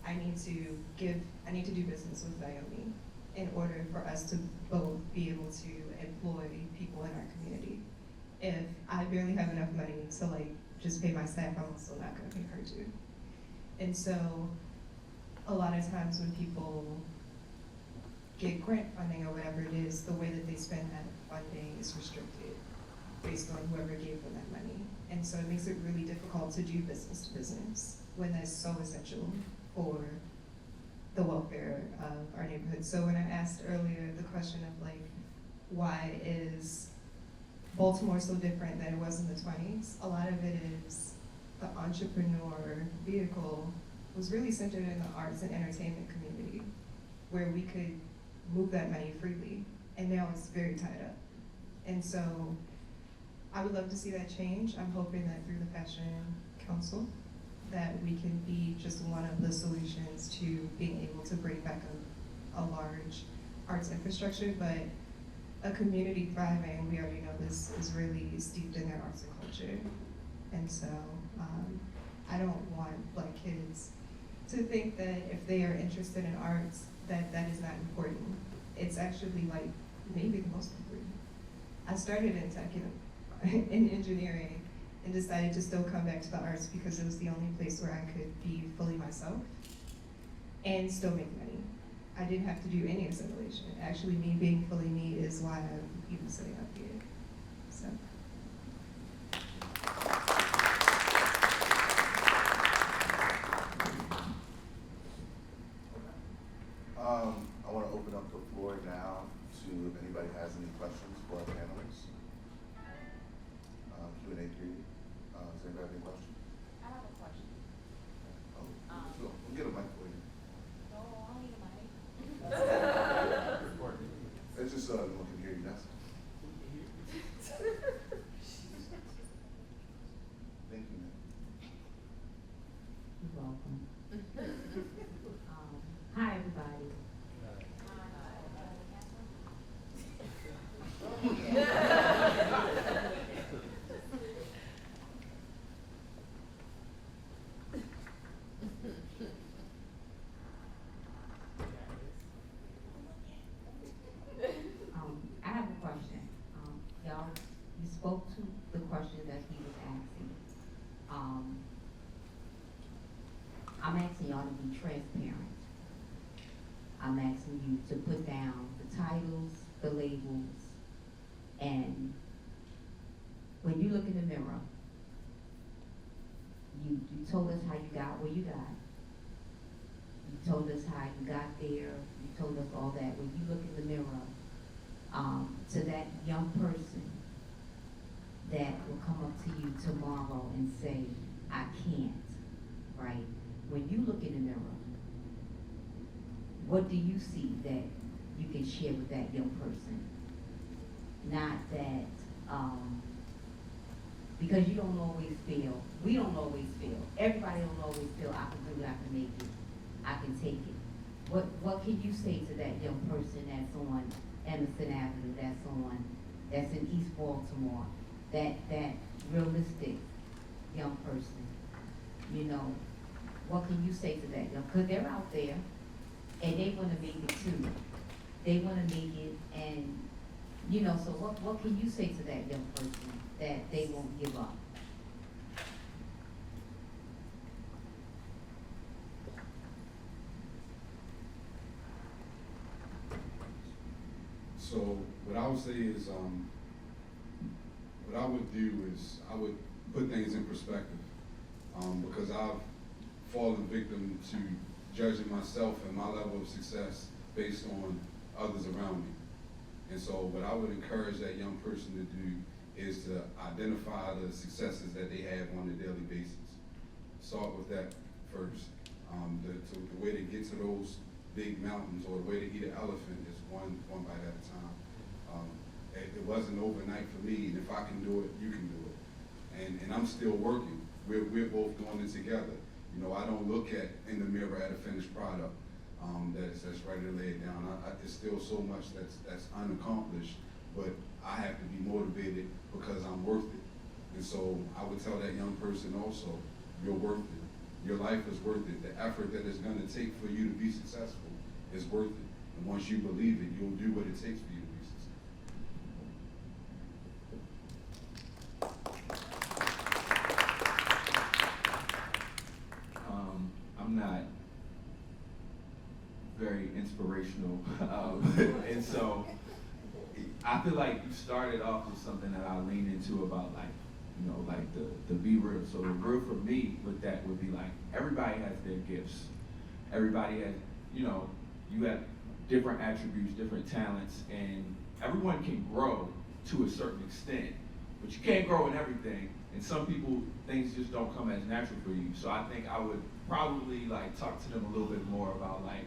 I need to do business with Naomi in order for us to both be able to employ people in our community. If I barely have enough money to like just pay my staff, I'm also not gonna pay her too. And so a lot of times when people get grant funding or whatever it is, the way that they spend that funding is restricted based on whoever gave them that money. And so it makes it really difficult to do business to business when that's so essential for the welfare of our neighborhood. So when I asked earlier the question of like, why is Baltimore so different than it was in the 20s? A lot of it is the entrepreneur vehicle was really centered in the arts and entertainment community, where we could move that money freely, and now it's very tied up. And so I would love to see that change. I'm hoping that through the Fashion Council, that we can be just one of the solutions to being able to bring back a large arts infrastructure, but a community thriving, we already know this, is really steeped in their arts and culture. And so I don't want Black kids to think that if they are interested in arts, that that is not important. It's actually like maybe the most important. I started in tech in engineering and decided to still come back to the arts because it was the only place where I could be fully myself and still make money. I didn't have to do any assimilation. Actually, me being fully me is why I'm even sitting up here. So. I want to open up the floor now to if anybody has any questions for our panelists. Q&A period. Does anybody have any questions? I have a question. Oh, sure. We'll get a mic for you. No, I don't need a mic. It's just so everyone can hear you. That's all. Thank you, ma'am. You're welcome. Hi, everybody. I have a question. Y'all, you spoke to the question that he was asking. I'm asking y'all to be transparent. I'm asking you to put down the titles, the labels, and when you look in the mirror, you told us how you got where you got. You told us how you got there. You told us all that. When you look in the mirror, to that young person that will come up to you tomorrow and say, I can't, right? When you look in the mirror, what do you see that you can share with that young person? Not that, because you don't always feel, we don't always feel, everybody don't always feel I can do it, I can make it, I can take it. What can you say to that young person that's on Emerson Avenue, that's in East Baltimore, that realistic young person, you know, what can you say to that young, because they're out there and they want to make it too. They want to make it, and you know, so what can you say to that young person that they won't give up? So what I would say is, what I would do is I would put things in perspective, because I've fallen victim to judging myself and my level of success based on others around me. And so what I would encourage that young person to do is to identify the successes that they have on a daily basis. Start with that first. The way to get to those big mountains, or the way to eat an elephant, is one bite at a time. It wasn't overnight for me, and if I can do it, you can do it. And I'm still working. We're both doing it together. You know, I don't look in the mirror at a finished product that's ready to lay it down. It's still so much that's unaccomplished, but I have to be motivated because I'm worth it. And so I would tell that young person also, you're worth it. your life is worth it. The effort that it's gonna take for you to be successful is worth it. And once you believe it, you'll do what it takes for you to be successful. I'm not very inspirational, and so I feel like you started off with something that I lean into about like, you know, like the be real. So the real for me with that would be like, everybody has their gifts. Everybody has, you know, you have different attributes, different talents, and everyone can grow to a certain extent, but you can't grow in everything. And some people, things just don't come as natural for you. So I think I would probably like talk to them a little bit more about like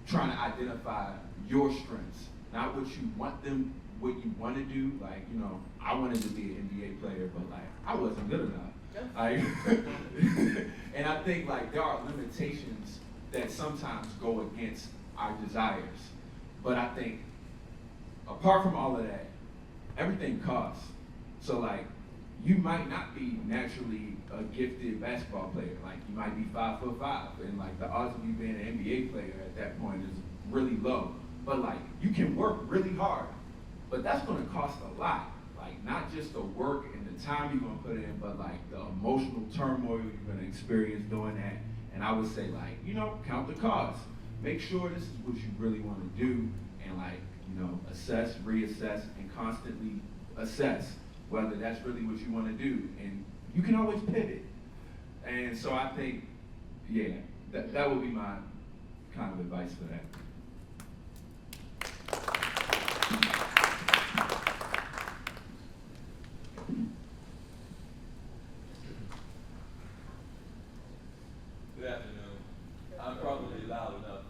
trying to identify your strengths, not what you want them, what you want to do. Like, you know, I wanted to be an NBA player, but like I wasn't good enough. Like, and I think like there are limitations that sometimes go against our desires. But I think apart from all of that, everything costs. So like, you might not be naturally a gifted basketball player. Like, you might be 5'5", and like the odds of you being an NBA player at that point is really low. But like, you can work really hard, but that's gonna cost a lot. Like, not just the work and the time you're gonna put in, but like the emotional turmoil you're gonna experience doing that. And I would say like, you know, count the cost. Make sure this is what you really wanna do, and like, you know, assess, reassess, and constantly assess whether that's really what you want to do, and you can always pivot. And so I think, yeah, that would be my kind of advice for that. Good afternoon. I'm probably loud enough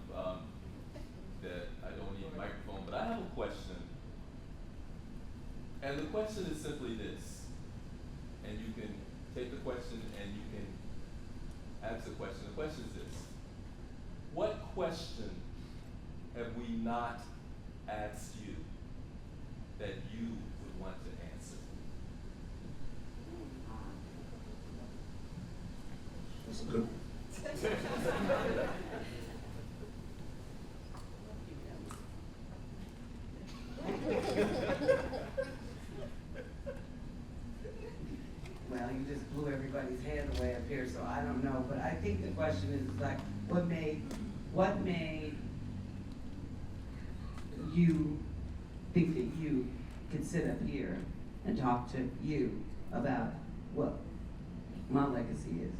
that I don't need a microphone, but I have a question. And the question is simply this, and you can take the question and you can ask the question. The question is this: what question have we not asked you that you would want to answer? That's good. Well, you just blew everybody's head away up here, so I don't know. But I think the question is like, what made you think that you could sit up here and talk to you about what my legacy is?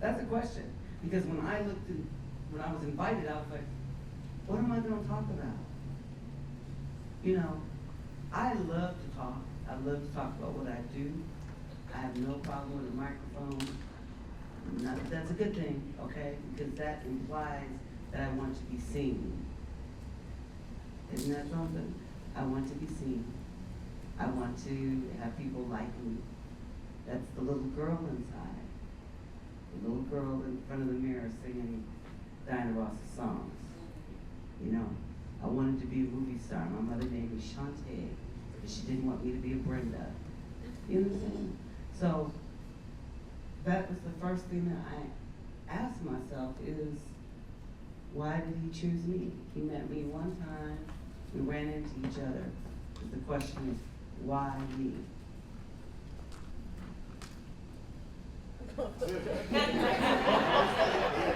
That's a question. Because when I was invited, I was like, what am I gonna talk about? You know, I love to talk. I love to talk about what I do. I have no problem with a microphone. That's a good thing, okay? Because that implies that I want to be seen. Isn't that something? I want to be seen. I want to have people like me. That's the little girl inside. The little girl in front of the mirror singing Diana Ross's songs. You know, I wanted to be a movie star. My mother named me Shauntee, but she didn't want me to be a Brenda. You understand? So that was the first thing that I asked myself is, why did he choose me? He met me one time, we ran into each other. The question is, why me?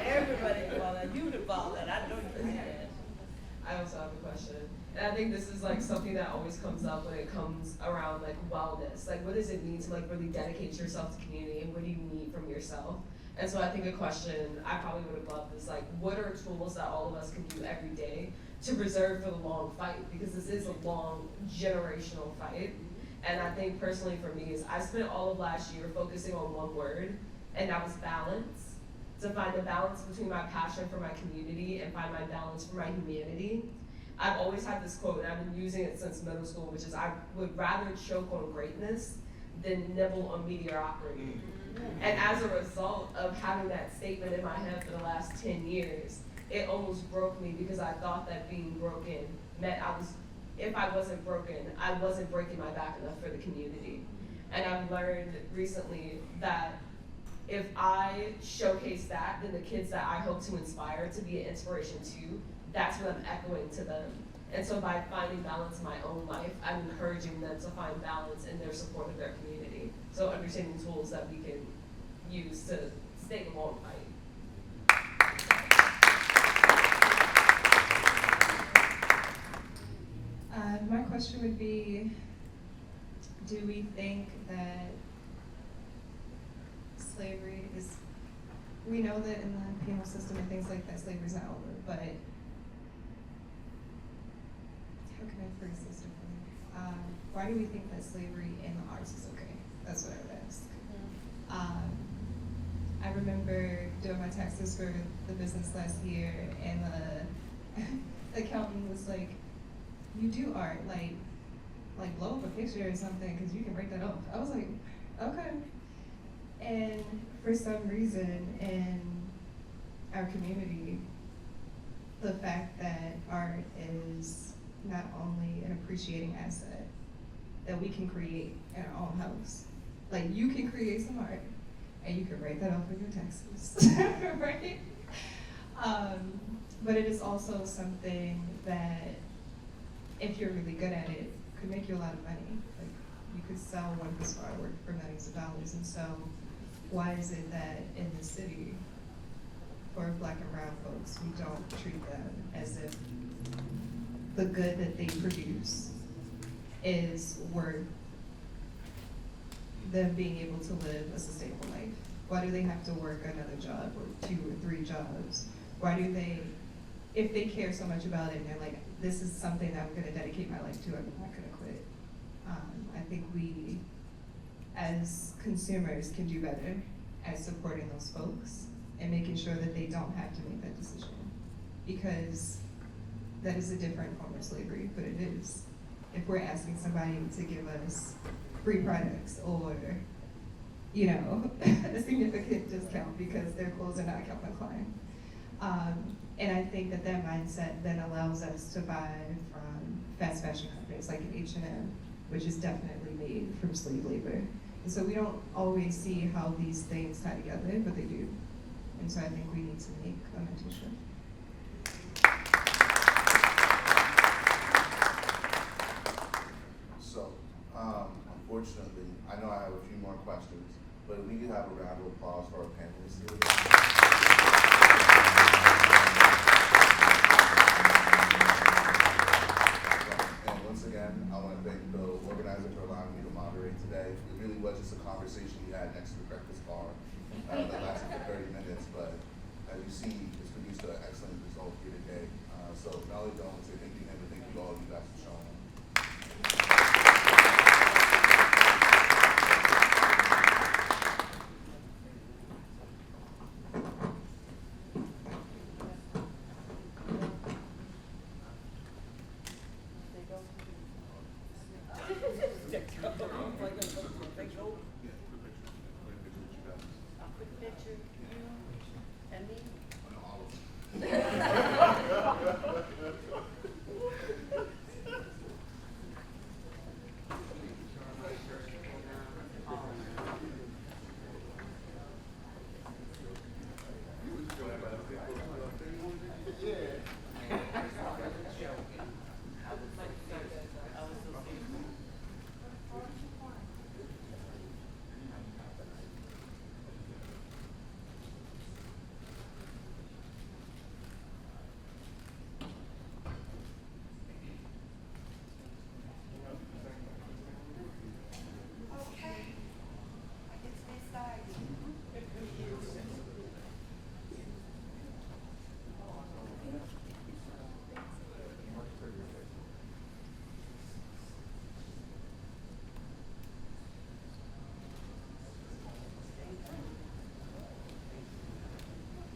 Everybody call that. You would follow that. I know you can. I also have a question. And I think this is like something that always comes up when it comes around like wellness. Like, what does it mean to like really dedicate yourself to community, and what do you need from yourself? And so I think a question I probably would have loved is like, what are tools that all of us can do every day to preserve for the long fight? Because this is a long generational fight. And I think personally for me is I spent all of last year focusing on one word, and that was balance. To find the balance between my passion for my community and find my balance for my humanity. I've always had this quote, and I've been using it since middle school, which is I would rather choke on greatness than nibble on mediocrity. And as a result of having that statement in my head for the last 10 years, it almost broke me because I thought that being broken meant if I wasn't broken, I wasn't breaking my back enough for the community. And I've learned recently that if I showcase that, then the kids that I hope to inspire to be an inspiration to, that's what I'm echoing to them. And so by finding balance in my own life, I'm encouraging them to find balance in their support of their community. So understanding tools that we can use to stay in the long fight. My question would be, do we think that slavery is, we know that in the penal system and things like that, slavery's not over, but how can I phrase this differently? Why do we think that slavery in the arts is okay? That's what I would ask. I remember doing my taxes for the business last year, and the accountant was like, you do art, like blow up a picture or something, because you can break that off. I was like, okay. And for some reason in our community, the fact that art is not only an appreciating asset that we can create in our own house. Like, you can create some art and you can write that off in your taxes, right? But it is also something that, if you're really good at it, could make you a lot of money. Like, you could sell one piece of artwork for millions of dollars. And so, why is it that in the city, for Black and brown folks, we don't treat them as if the good that they produce is worth them being able to live a sustainable life? Why do they have to work another job or 2 or 3 jobs? Why do they, if they care so much about it and they're like, this is something that I'm gonna dedicate my life to, I'm not gonna quit. I think we, as consumers, can do better at supporting those folks and making sure that they don't have to make that decision. Because that is a different form of slavery, but it is. If we're asking somebody to give us free products or, you know, a significant discount because their clothes are not Calvin Klein. And I think that that mindset then allows us to buy from fast fashion companies like an H&M, which is definitely made from slave labor. And so we don't always see how these things tie together, but they do. And so I think we need to make a mental shift. So, unfortunately, I know I have a few more questions, but we can have a round of applause for our panelists here. And once again, I want to thank the organizer for allowing me to moderate today. It really was just a conversation we had next to the breakfast bar that lasted for 30 minutes, but as you see, it's produced an excellent result here today. So not only don't